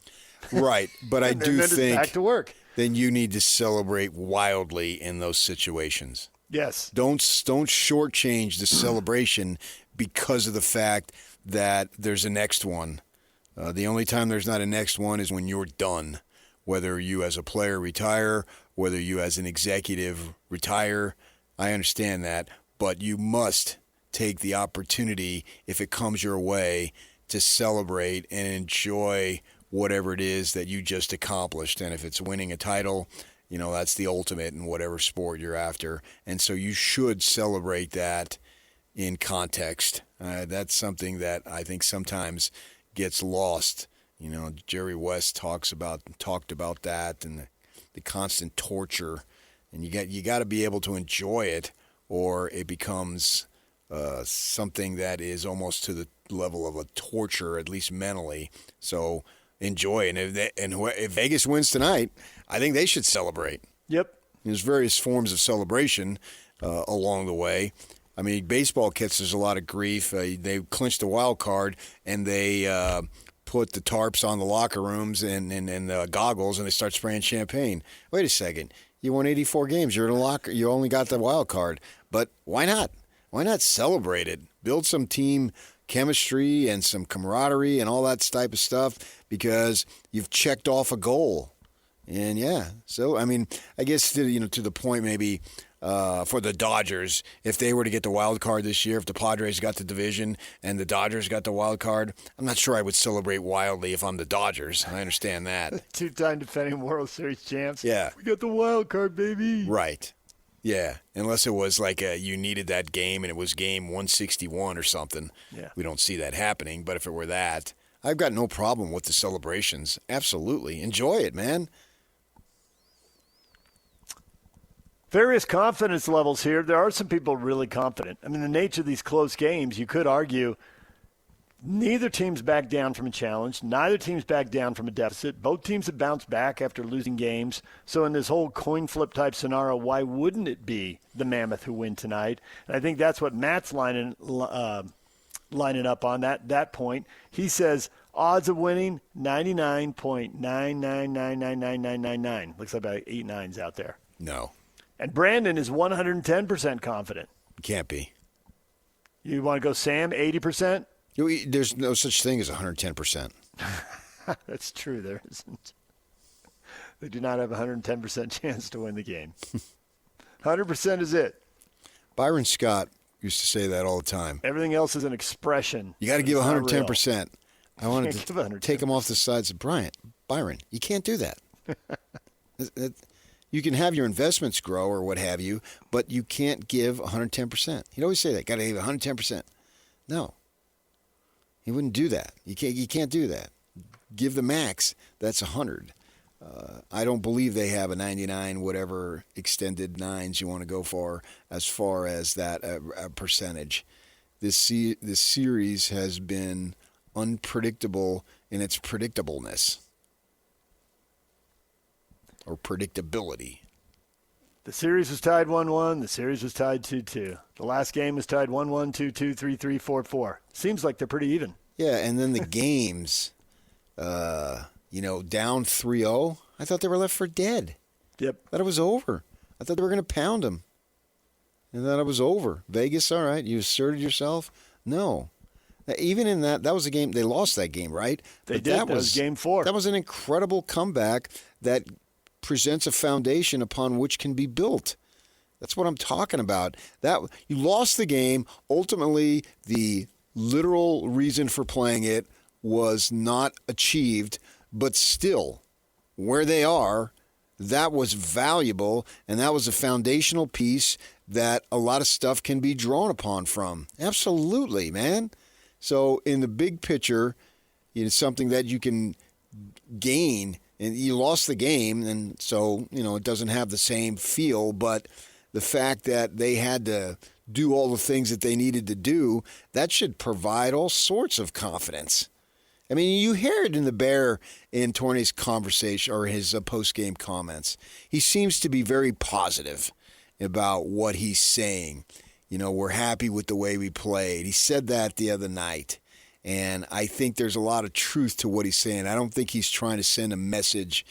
H: Right. But I do think
G: back to work.
H: Then you need to celebrate wildly in those situations.
G: Yes.
H: Don't shortchange the celebration because of the fact that there's a next one. The only time there's not a next one is when you're done. Whether you as a player retire, whether you as an executive retire, I understand that. But you must take the opportunity, if it comes your way, to celebrate and enjoy whatever it is that you just accomplished. And if it's winning a title, that's the ultimate in whatever sport you're after. And so you should celebrate that in context. That's something that I think sometimes gets lost. Jerry West talked about that and the constant torture. And you got to be able to enjoy it, or it becomes something that is almost to the level of a torture, at least mentally. So enjoy. And if Vegas wins tonight, I think they should celebrate.
G: Yep.
H: There's various forms of celebration along the way. I mean, baseball catches a lot of grief. They clinched a wild card, and they put the tarps on the locker rooms and the goggles, and they start spraying champagne. Wait a second. You won 84 games. You're in a locker. You only got the wild card. But why not? Why not celebrate it? Build some team chemistry and some camaraderie and all that type of stuff because you've checked off a goal. And yeah, so I mean, I guess to the point maybe for the Dodgers, if they were to get the wild card this year, if the Padres got the division and the Dodgers got the wild card, I'm not sure I would celebrate wildly if I'm the Dodgers. I understand that.
G: 2-time defending World Series champs.
H: Yeah,
G: we got the wild card, baby.
H: Right. Yeah, unless it was like you needed that game and it was game 161 or something.
G: Yeah.
H: We don't see that happening, but if it were that, I've got no problem with the celebrations. Absolutely. Enjoy it, man.
G: Various confidence levels here. There are some people really confident. I mean, the nature of these close games, you could argue neither team's back down from a challenge. Neither team's back down from a deficit. Both teams have bounced back after losing games. So in this whole coin flip type scenario, why wouldn't it be the Mammoth who win tonight? And I think that's what Matt's lining up on that point. He says odds of winning 99.9999999. Looks like about 8 nines out there.
H: No.
G: And Brandon is 110% confident.
H: Can't be.
G: You want to go Sam, 80%?
H: There's no such thing as 110%.
G: That's true. There isn't. They do not have a 110% chance to win the game. 100% is it.
H: Byron Scott used to say that all the time.
G: Everything else is an expression.
H: You got to give 110%. I wanted to take him off the side and say, Byron, you can't do that. You can have your investments grow or what have you, but you can't give 110%. He'd always say that. Got to give 110%. No. He wouldn't do that. You can't do that. Give the max. That's 100. I don't believe they have a 99, whatever extended nines you want to go for as far as that percentage. This series has been unpredictable in its predictableness or predictability.
G: The series was tied 1-1. The series was tied 2-2. The last game was tied 1-1, 2-2, 3-3, 4-4. Seems like they're pretty even.
H: Yeah, and then the games, down 3-0, I thought they were left for dead.
G: Yep.
H: I thought it was over. I thought they were going to pound them. I thought it was over. Vegas, all right, you asserted yourself. No. Even in that was a game, they lost that game, right?
G: They did. That was game 4.
H: That was an incredible comeback that presents a foundation upon which can be built. That's what I'm talking about. That you lost the game. Ultimately, the literal reason for playing it was not achieved, but still, where they are, that was valuable, and that was a foundational piece that a lot of stuff can be drawn upon from. Absolutely, man. So in the big picture, it's something that you can gain. And you lost the game, and so, it doesn't have the same feel. But the fact that they had to do all the things that they needed to do, that should provide all sorts of confidence. I mean, you hear it in the Bear in Torney's conversation or his post-game comments. He seems to be very positive about what he's saying. We're happy with the way we played. He said that the other night. And I think there's a lot of truth to what he's saying. I don't think he's trying to send a message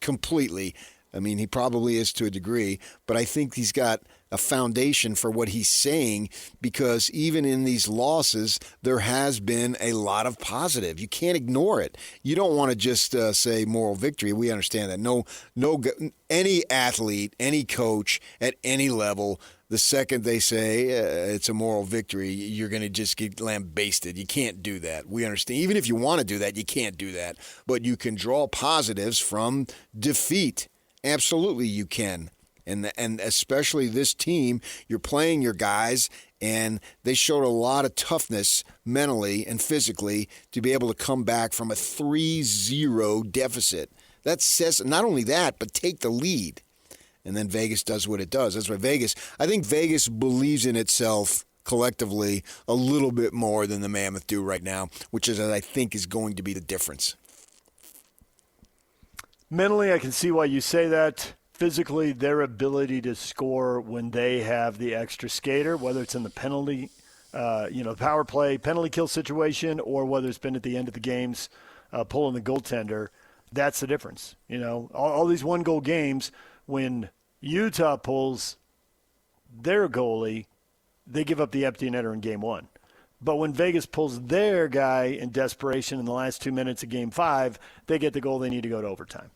H: completely. I mean, he probably is to a degree, but I think he's got a foundation for what he's saying because even in these losses, there has been a lot of positive. You can't ignore it. You don't want to just say moral victory. We understand that. No, any athlete, any coach at any level, the second they say it's a moral victory, you're going to just get lambasted. You can't do that. We understand. Even if you want to do that, you can't do that. But you can draw positives from defeat. Absolutely you can. And especially this team, you're playing your guys, and they showed a lot of toughness mentally and physically to be able to come back from a 3-0 deficit. That says not only that, but take the lead. And then Vegas does what it does. That's why I think Vegas believes in itself collectively a little bit more than the Mammoth do right now, which is, I think, is going to be the difference.
G: Mentally, I can see why you say that. Physically, their ability to score when they have the extra skater, whether it's in the penalty power play, penalty kill situation, or whether it's been at the end of the games, pulling the goaltender. That's the difference. All these one-goal games, when Utah pulls their goalie, they give up the empty netter in game 1. But when Vegas pulls their guy in desperation in the last 2 minutes of game 5, they get the goal they need to go to overtime.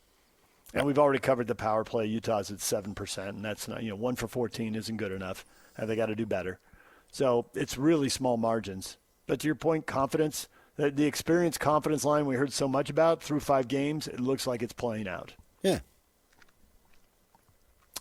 G: And we've already covered the power play. Utah's at 7%, and that's not, 1 for 14 isn't good enough. They got to do better. So it's really small margins. But to your point, confidence, the experience confidence line we heard so much about through 5 games, it looks like it's playing out.
H: Yeah.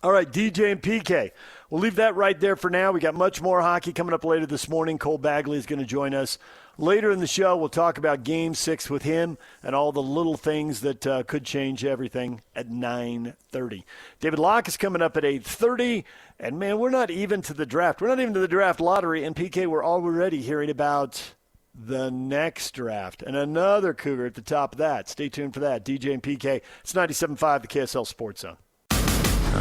G: All right, DJ and PK. We'll leave that right there for now. We got much more hockey coming up later this morning. Cole Bagley is going to join us. Later in the show, we'll talk about Game 6 with him and all the little things that could change everything at 9:30. David Locke is coming up at 8:30. And, man, we're not even to the draft. We're not even to the draft lottery. And, PK, we're already hearing about the next draft and another Cougar at the top of that. Stay tuned for that. DJ and PK. It's 97.5, the KSL Sports Zone.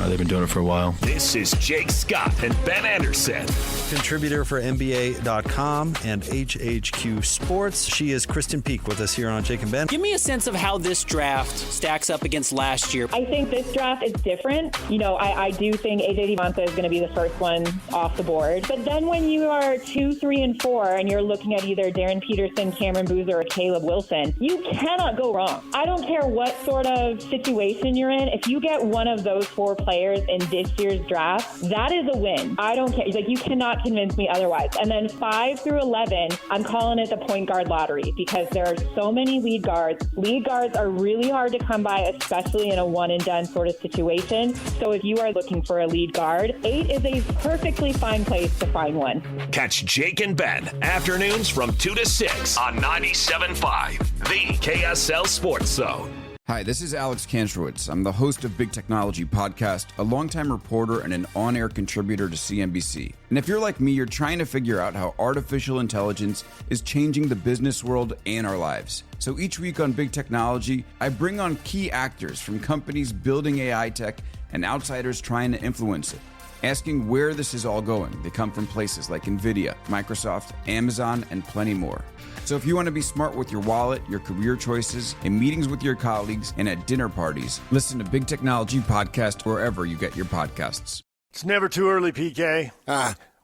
M: They've been doing it for a while.
C: This is Jake Scott and Ben Anderson.
O: Contributor for NBA.com and HHQ Sports. She is Kristen Peak with us here on Jake and Ben.
P: Give me a sense of how this draft stacks up against last year.
Q: I think this draft is different. I do think AJ Devonta is going to be the first one off the board. But then when you are 2, 3, and 4, and you're looking at either Darren Peterson, Cameron Boozer, or Caleb Wilson, you cannot go wrong. I don't care what sort of situation you're in. If you get one of those 4 players in this year's draft, that is a win. I don't care. You cannot convince me otherwise. And then 5 through 11, I'm calling it the point guard lottery because there are so many lead guards. Lead guards are really hard to come by, especially in a one-and-done sort of situation. So if you are looking for a lead guard, 8 is a perfectly fine place to find one.
C: Catch Jake and Ben afternoons from 2 to 6 on 97.5, the KSL Sports Zone.
A: Hi, this is Alex Kantrowitz. I'm the host of Big Technology Podcast, a longtime reporter and an on-air contributor to CNBC. And if you're like me, you're trying to figure out how artificial intelligence is changing the business world and our lives. So each week on Big Technology, I bring on key actors from companies building AI tech and outsiders trying to influence it, asking where this is all going. They come from places like NVIDIA, Microsoft, Amazon, and plenty more. So if you want to be smart with your wallet, your career choices, in meetings with your colleagues, and at dinner parties, listen to Big Technology Podcast wherever you get your podcasts.
G: It's never too early, PK.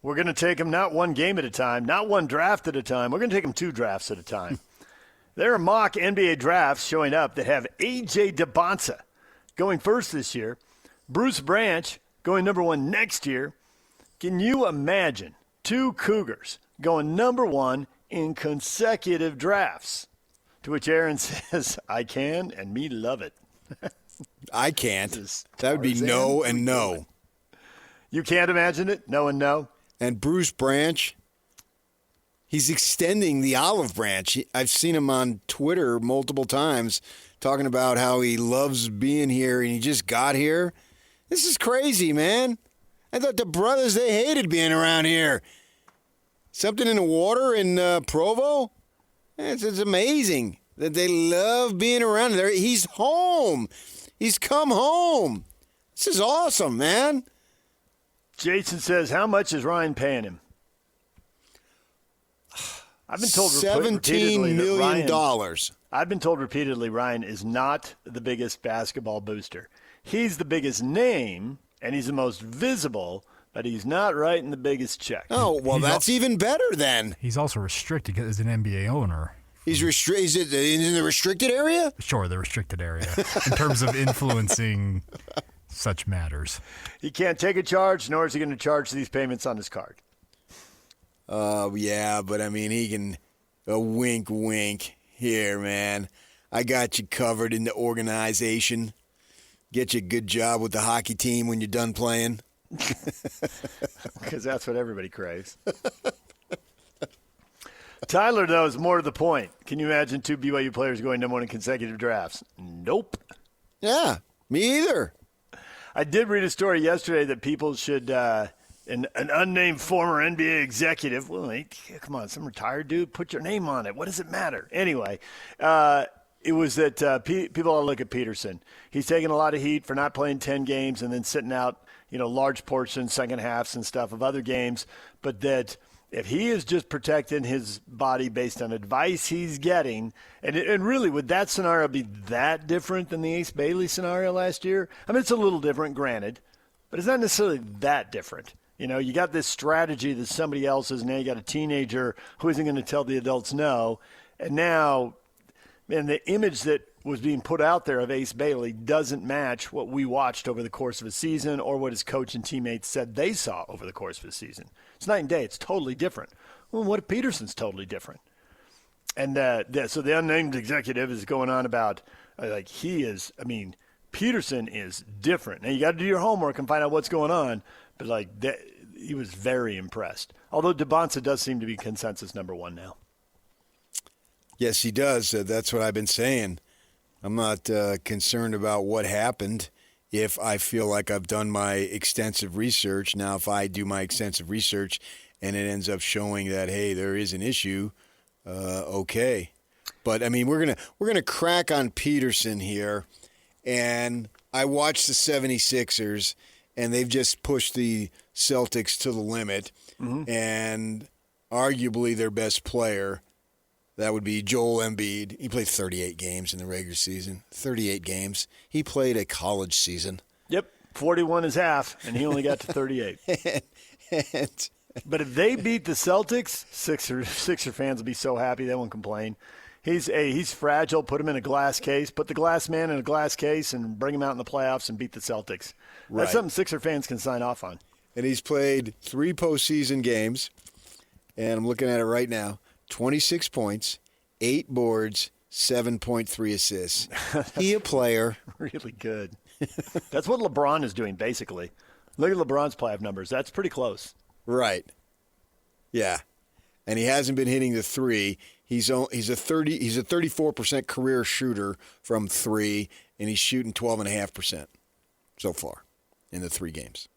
G: We're going to take them not one game at a time, not one draft at a time. We're going to take them 2 drafts at a time. There are mock NBA drafts showing up that have A.J. Devonta going first this year, Bruce Branch going number 1 next year. Can you imagine 2 Cougars going number 1 in consecutive drafts? To which Aaron says, I can, and me love it.
H: I can't. That would be no and no.
G: You can't imagine it? No and no?
H: And Bruce Branch, he's extending the olive branch. I've seen him on Twitter multiple times talking about how he loves being here and he just got here. This is crazy, man. I thought the brothers, they hated being around here. Something in the water in Provo? It's amazing that they love being around there. He's home. He's come home. This is awesome, man.
G: Jason says, how much is Ryan paying him? I've been told
H: $17 million.
G: I've been told repeatedly Ryan is not the biggest basketball booster. He's the biggest name, and he's the most visible, but he's not writing the biggest check.
H: Oh, well, that's even better then.
N: He's also restricted as an NBA owner.
H: Is it in the restricted area?
N: Sure, the restricted area in terms of influencing such matters.
G: He can't take a charge, nor is he going to charge these payments on his card.
H: Yeah, but I mean, he can a wink, wink. Here, man. I got you covered in the organization. Get you a good job with the hockey team when you're done playing.
G: Because that's what everybody craves. Tyler, though, is more to the point. Can you imagine 2 BYU players going number 1 in consecutive drafts? Nope.
H: Yeah, me either.
G: I did read a story yesterday that people should, an unnamed former NBA executive, well, hey, come on, some retired dude, put your name on it. What does it matter? Anyway, it was that people ought to look at Peterson. He's taking a lot of heat for not playing 10 games and then sitting out, large portions, second halves and stuff of other games, but that if he is just protecting his body based on advice he's getting, and really, would that scenario be that different than the Ace Bailey scenario last year? I mean, it's a little different, granted, but it's not necessarily that different. You know, you got this strategy that somebody else is, and now you got a teenager who isn't going to tell the adults no. And now, man, the image that was being put out there of Ace Bailey doesn't match what we watched over the course of a season or what his coach and teammates said they saw over the course of a season. It's night and day. It's totally different. Well, what if Peterson's totally different? And so the unnamed executive is going on about, Peterson is different. Now, you got to do your homework and find out what's going on, but he was very impressed. Although DeBonsa does seem to be consensus number one now.
H: Yes, he does. That's what I've been saying. I'm not concerned about what happened if I feel like I've done my extensive research. Now, if I do my extensive research and it ends up showing that, hey, there is an issue, okay. But, I mean, we're gonna crack on Peterson here. And I watched the 76ers, and they've just pushed the Celtics to the limit. Mm-hmm. And arguably their best player, that would be Joel Embiid. He played 38 games in the regular season. 38 games. He played a college season.
G: Yep, 41 is half, and he only got to 38. But if they beat the Celtics, Sixer fans will be so happy they won't complain. He's fragile. Put him in a glass case. Put the glass man in a glass case and bring him out in the playoffs and beat the Celtics. Right. That's something Sixer fans can sign off on.
H: And he's played 3 postseason games, and I'm looking at it right now. 26 points, 8 boards, 7.3 assists. He a player.
G: Really good. That's what LeBron is doing, basically. Look at LeBron's playoff numbers. That's pretty close.
H: Right. Yeah. And he hasn't been hitting the 3. He's a 34% career shooter from 3, and he's shooting 12.5% so far in the 3 games.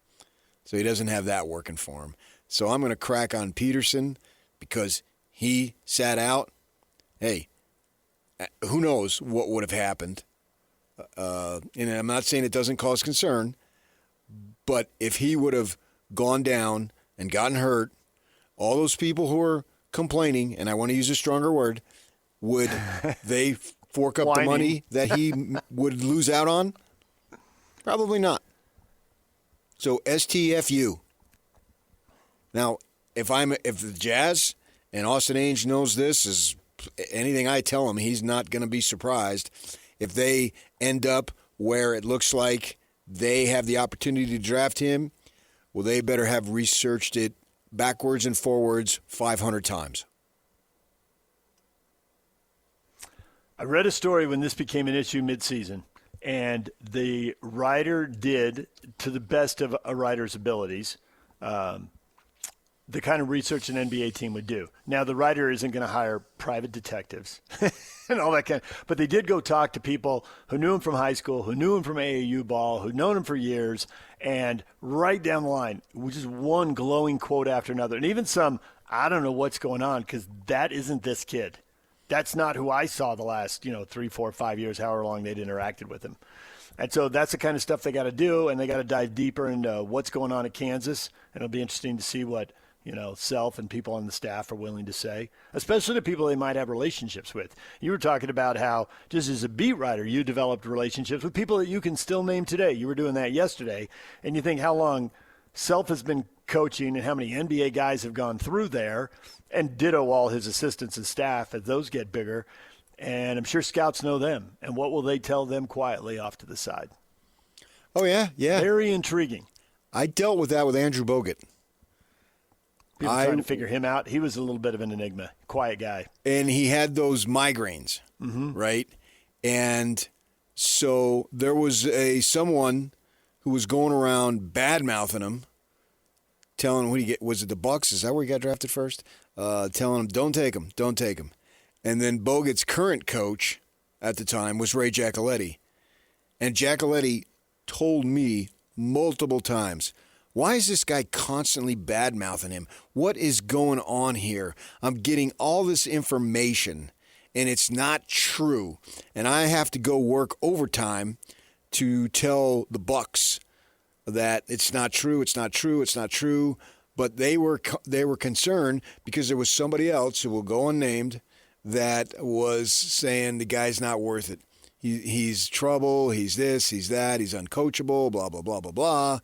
H: So he doesn't have that working for him. So I'm going to crack on Peterson because he sat out. Hey, who knows what would have happened? And I'm not saying it doesn't cause concern, but if he would have gone down and gotten hurt, all those people who are complaining, and I want to use a stronger word, would they fork up the money that he would lose out on? Probably not. So STFU. Now, if the Jazz and Austin Ainge knows this, is anything I tell him, he's not going to be surprised if they end up where it looks like they have the opportunity to draft him. Well, they better have researched it backwards and forwards 500 times.
G: I read a story when this became an issue midseason, and the writer did, to the best of a writer's abilities, the kind of research an NBA team would do. Now, the writer isn't going to hire private detectives and all that kind of, but they did go talk to people who knew him from high school, who knew him from AAU ball, who'd known him for years, and right down the line, just one glowing quote after another. And even some, I don't know what's going on because that isn't this kid. That's not who I saw the last, 3, 4, 5 years, however long they'd interacted with him. And so that's the kind of stuff they got to do, and they got to dive deeper into what's going on at Kansas. And it'll be interesting to see what, Self and people on the staff are willing to say, especially the people they might have relationships with. You were talking about how, just as a beat writer, you developed relationships with people that you can still name today. You were doing that yesterday. And you think how long Self has been coaching and how many NBA guys have gone through there, and ditto all his assistants and staff as those get bigger. And I'm sure scouts know them. And what will they tell them quietly off to the side?
H: Oh, yeah.
G: Very intriguing.
H: I dealt with that with Andrew Bogut.
G: People trying to figure him out. He was a little bit of an enigma, quiet guy.
H: And he had those migraines, right? And so there was someone who was going around bad-mouthing him, telling him, was it the Bucks? Is that where he got drafted first? Telling him, don't take him. And then Bogut's current coach at the time was Ray Giacoletti. And Giacoletti told me multiple times, why is this guy constantly bad-mouthing him? What is going on here? I'm getting all this information, and it's not true. And I have to go work overtime to tell the Bucks that it's not true. But they were concerned because there was somebody else who will go unnamed that was saying the guy's not worth it. He's trouble. He's this. He's that. He's uncoachable. Blah blah blah blah blah.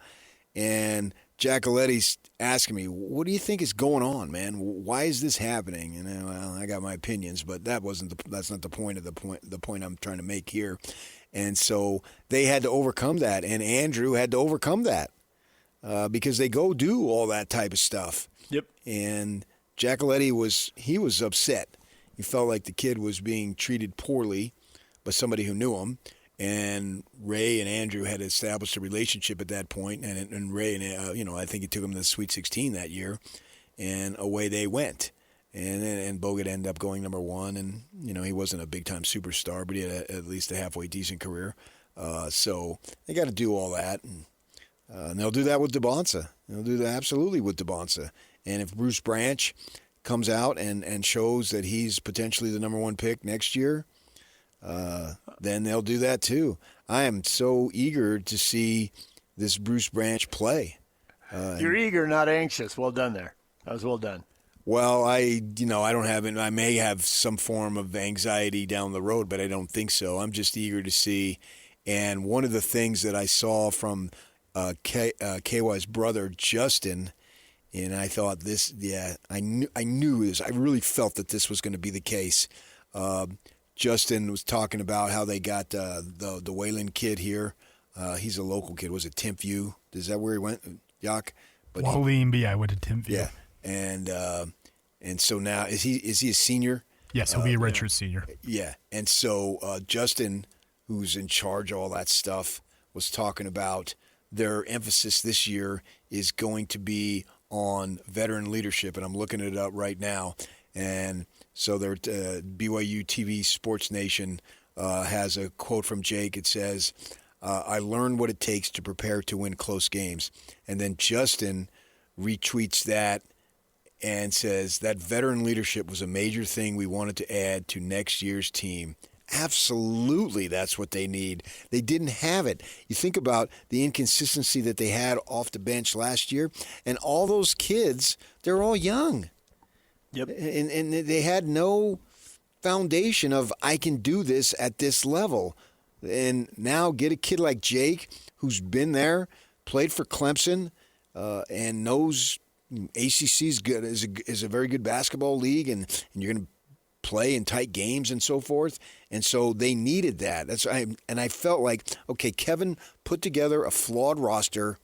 H: And Giacoletti's asking me, "What do you think is going on, man? Why is this happening?" And well, I got my opinions, but that's not the point of the point I'm trying to make here. And so they had to overcome that, and Andrew had to overcome that because they go do all that type of stuff.
G: Yep.
H: And Giacoletti was upset. He felt like the kid was being treated poorly by somebody who knew him. And Ray and Andrew had established a relationship at that point, and Ray and I think he took him to the Sweet 16 that year, and away they went. And Bogut ended up going number one, and he wasn't a big time superstar, but he had at least a halfway decent career. So they got to do all that, and they'll do that with DeBonsa. They'll do that absolutely with DeBonsa. And if Bruce Branch comes out and shows that he's potentially the number one pick next year, then they'll do that too. I am so eager to see this Bruce Branch play.
G: You're eager, not anxious. Well done there. That was well done.
H: Well, I don't have it. I may have some form of anxiety down the road, but I don't think so. I'm just eager to see. And one of the things that I saw from KY's brother, Justin, and I thought I knew this. I really felt that this was going to be the case. Justin was talking about how they got the Wayland kid here. He's a local kid. Was it Timpview? Is that where he went, Yak?
N: Waleem, but yeah, I went to Timpview.
H: Yeah, and so now is he a senior?
N: Yes, he'll be a redshirt senior.
H: Yeah, and so Justin, who's in charge of all that stuff, was talking about their emphasis this year is going to be on veteran leadership, and I'm looking it up right now. And so their BYU TV Sports Nation has a quote from Jake. It says, I learned what it takes to prepare to win close games. And then Justin retweets that and says that veteran leadership was a major thing we wanted to add to next year's team. Absolutely, that's what they need. They didn't have it. You think about the inconsistency that they had off the bench last year, and all those kids, they're all young.
G: Yep.
H: And they had no foundation of, I can do this at this level. And now get a kid like Jake, who's been there, played for Clemson, and knows ACC's good, is a very good basketball league, and you're going to play in tight games and so forth. And so they needed that. And I felt like, okay, Kevin put together a flawed roster,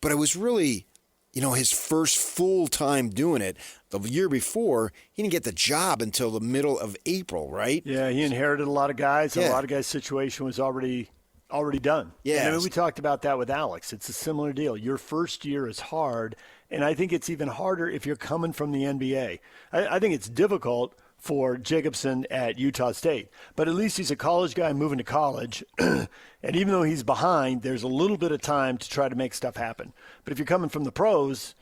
H: but it was really, his first full time doing it. The year before, he didn't get the job until the middle of April, right?
G: Yeah, he inherited a lot of guys.
H: Yeah.
G: A lot of guys' situation was already done.
H: Yeah.
G: And we talked about that with Alex. It's a similar deal. Your first year is hard, and I think it's even harder if you're coming from the NBA. I think it's difficult for Jacobson at Utah State. But at least he's a college guy moving to college. And even though he's behind, there's a little bit of time to try to make stuff happen. But if you're coming from the pros,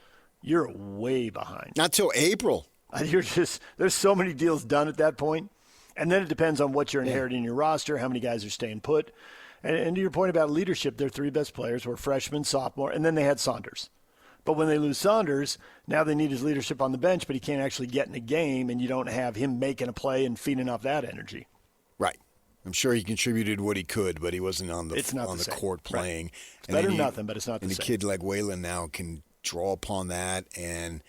G: you're way behind.
H: Not till April.
G: There's so many deals done at that point. And then it depends on what you're inheriting in your roster, how many guys are staying put. And to your point about leadership, their three best players were freshman, sophomore, and then they had Saunders. But when they lose Saunders, now they need his leadership on the bench, but he can't actually get in a game, and you don't have him making a play and feeding off that energy.
H: Right. I'm sure he contributed what he could, but he wasn't on the court playing.
G: Right. It's better than nothing, but it's not the same.
H: And a kid like Wayland now can draw upon that, and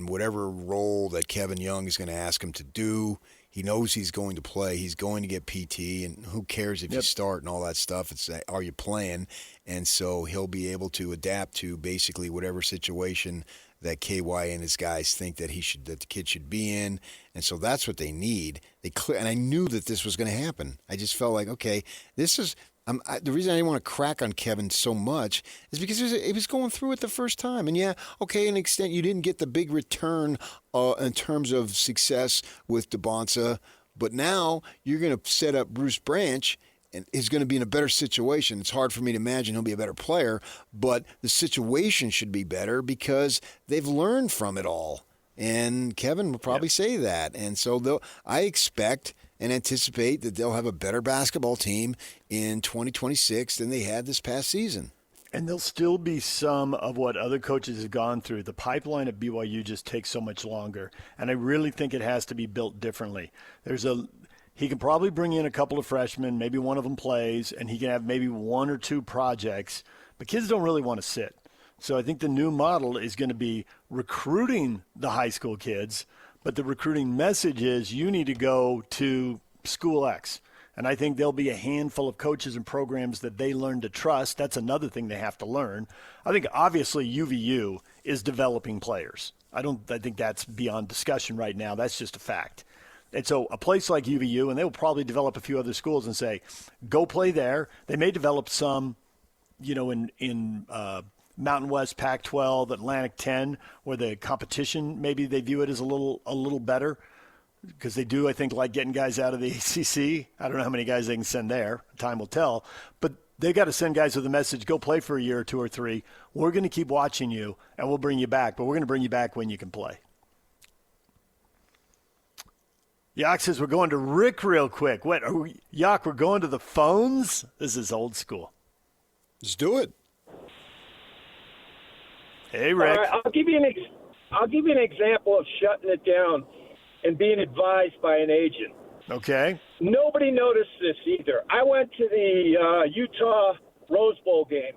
H: whatever role that Kevin Young is going to ask him to do, he knows he's going to play. He's going to get PT, and who cares if you start and all that stuff. It's are you playing? And so he'll be able to adapt to basically whatever situation that KY and his guys think that the kid should be in. And so that's what they need. And I knew that this was going to happen. I just felt like, okay, this is the reason I didn't want to crack on Kevin so much is because it was going through it the first time. And yeah, okay, in an extent, you didn't get the big return in terms of success with DeBonsa, but now you're going to set up Bruce Branch, and he's going to be in a better situation. It's hard for me to imagine he'll be a better player, but the situation should be better because they've learned from it all. And Kevin will probably say that. And so I expect and anticipate that they'll have a better basketball team in 2026 than they had this past season.
G: And there'll still be some of what other coaches have gone through. The pipeline at BYU just takes so much longer, and I really think it has to be built differently. He can probably bring in a couple of freshmen, maybe one of them plays, and he can have maybe 1 or 2 projects, but kids don't really want to sit. So I think the new model is going to be recruiting the high school kids, but the recruiting message is you need to go to School X. And I think there'll be a handful of coaches and programs that they learn to trust. That's another thing they have to learn. I think obviously UVU is developing players. I think that's beyond discussion right now. That's just a fact. And so a place like UVU, and they will probably develop a few other schools and say, go play there. They may develop some, in Mountain West, Pac-12, Atlantic 10, where the competition, maybe they view it as a little better. Because they do, I think, like getting guys out of the ACC. I don't know how many guys they can send there. Time will tell. But they got to send guys with a message, go play for a year or 2 or 3. We're going to keep watching you, and we'll bring you back. But we're going to bring you back when you can play. Yak says we're going to Rick real quick. What? Yak, we're going to the phones? This is old school.
H: Let's do it.
G: Hey, Rick.
R: All right, I'll give you an example of shutting it down and being advised by an agent.
G: Okay.
R: Nobody noticed this either. I went to the Utah Rose Bowl game,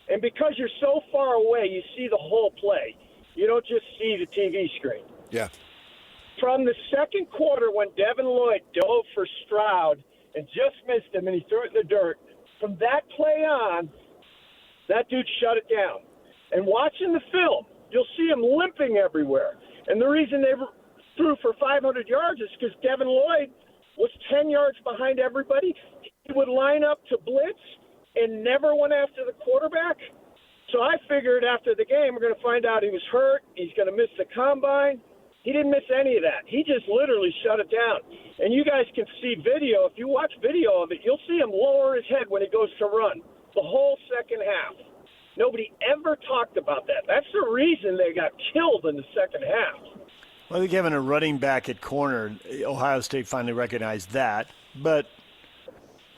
R: and because you're so far away, you see the whole play. You don't just see the TV screen.
H: Yeah.
R: From the second quarter when Devin Lloyd dove for Stroud and just missed him and he threw it in the dirt, from that play on, that dude shut it down. And watching the film, you'll see him limping everywhere. And the reason they threw for 500 yards is because Devin Lloyd was 10 yards behind everybody. He would line up to blitz and never went after the quarterback. So I figured after the game, we're going to find out he was hurt. He's going to miss the combine. He didn't miss any of that. He just literally shut it down. And you guys can see video. If you watch video of it, you'll see him lower his head when he goes to run the whole second half. Nobody ever talked about that. That's the reason they got killed in the second half.
G: Well, I think having a running back at corner, Ohio State finally recognized that. But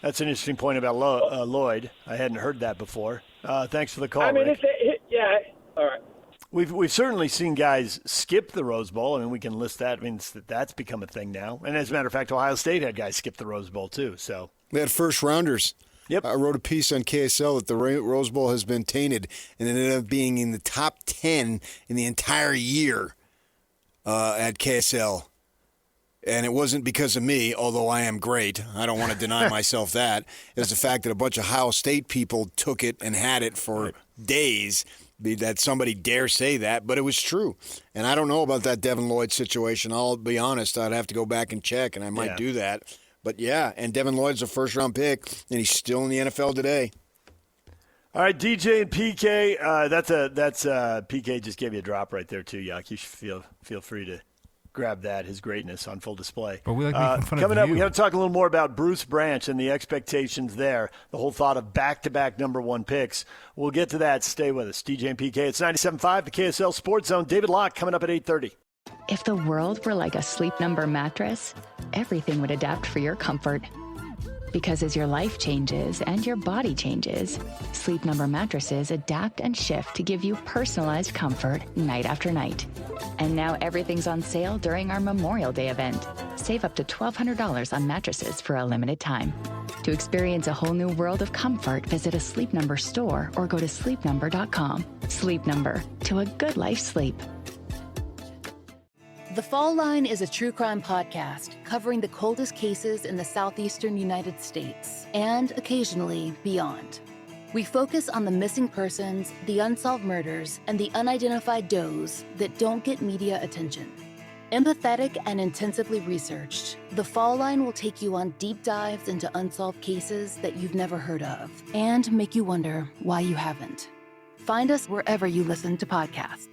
G: that's an interesting point about Lloyd. I hadn't heard that before. Thanks for the call, Rick.
R: Yeah, all right.
G: We've certainly seen guys skip the Rose Bowl. I mean, we can list that. I mean, that's become a thing now. And as a matter of fact, Ohio State had guys skip the Rose Bowl too. So
H: they had first rounders.
G: Yep.
H: I wrote a piece on KSL that the Rose Bowl has been tainted and ended up being in the top 10 in the entire year at KSL. And it wasn't because of me, although I am great. I don't want to deny myself that. It was the fact that a bunch of Ohio State people took it and had it for days. That somebody dare say that, but it was true. And I don't know about that Devin Lloyd situation. I'll be honest. I'd have to go back and check, and I might do that. But, yeah, and Devin Lloyd's a first-round pick, and he's still in the NFL today.
G: All right, DJ and PK, that's PK just gave you a drop right there too, Yak. You should feel free to grab that, his greatness on full display.
N: But we like making fun
G: coming
N: of
G: up,
N: you.
G: we got to talk a little more about Bruce Branch and the expectations there, the whole thought of back-to-back number one picks. We'll get to that. Stay with us. DJ and PK, it's 97.5, the KSL Sports Zone. David Locke coming up at 8:30.
S: If the world were like a Sleep Number mattress, everything would adapt for your comfort. Because as your life changes and your body changes, Sleep Number mattresses adapt and shift to give you personalized comfort night after night. And now everything's on sale during our Memorial Day event. Save up to $1,200 on mattresses for a limited time. To experience a whole new world of comfort, visit a Sleep Number store or go to sleepnumber.com. Sleep Number, to a good life sleep.
T: The Fall Line is a true crime podcast covering the coldest cases in the southeastern United States and occasionally beyond. We focus on the missing persons, the unsolved murders, and the unidentified does that don't get media attention. Empathetic and intensively researched, The Fall Line will take you on deep dives into unsolved cases that you've never heard of and make you wonder why you haven't. Find us wherever you listen to podcasts.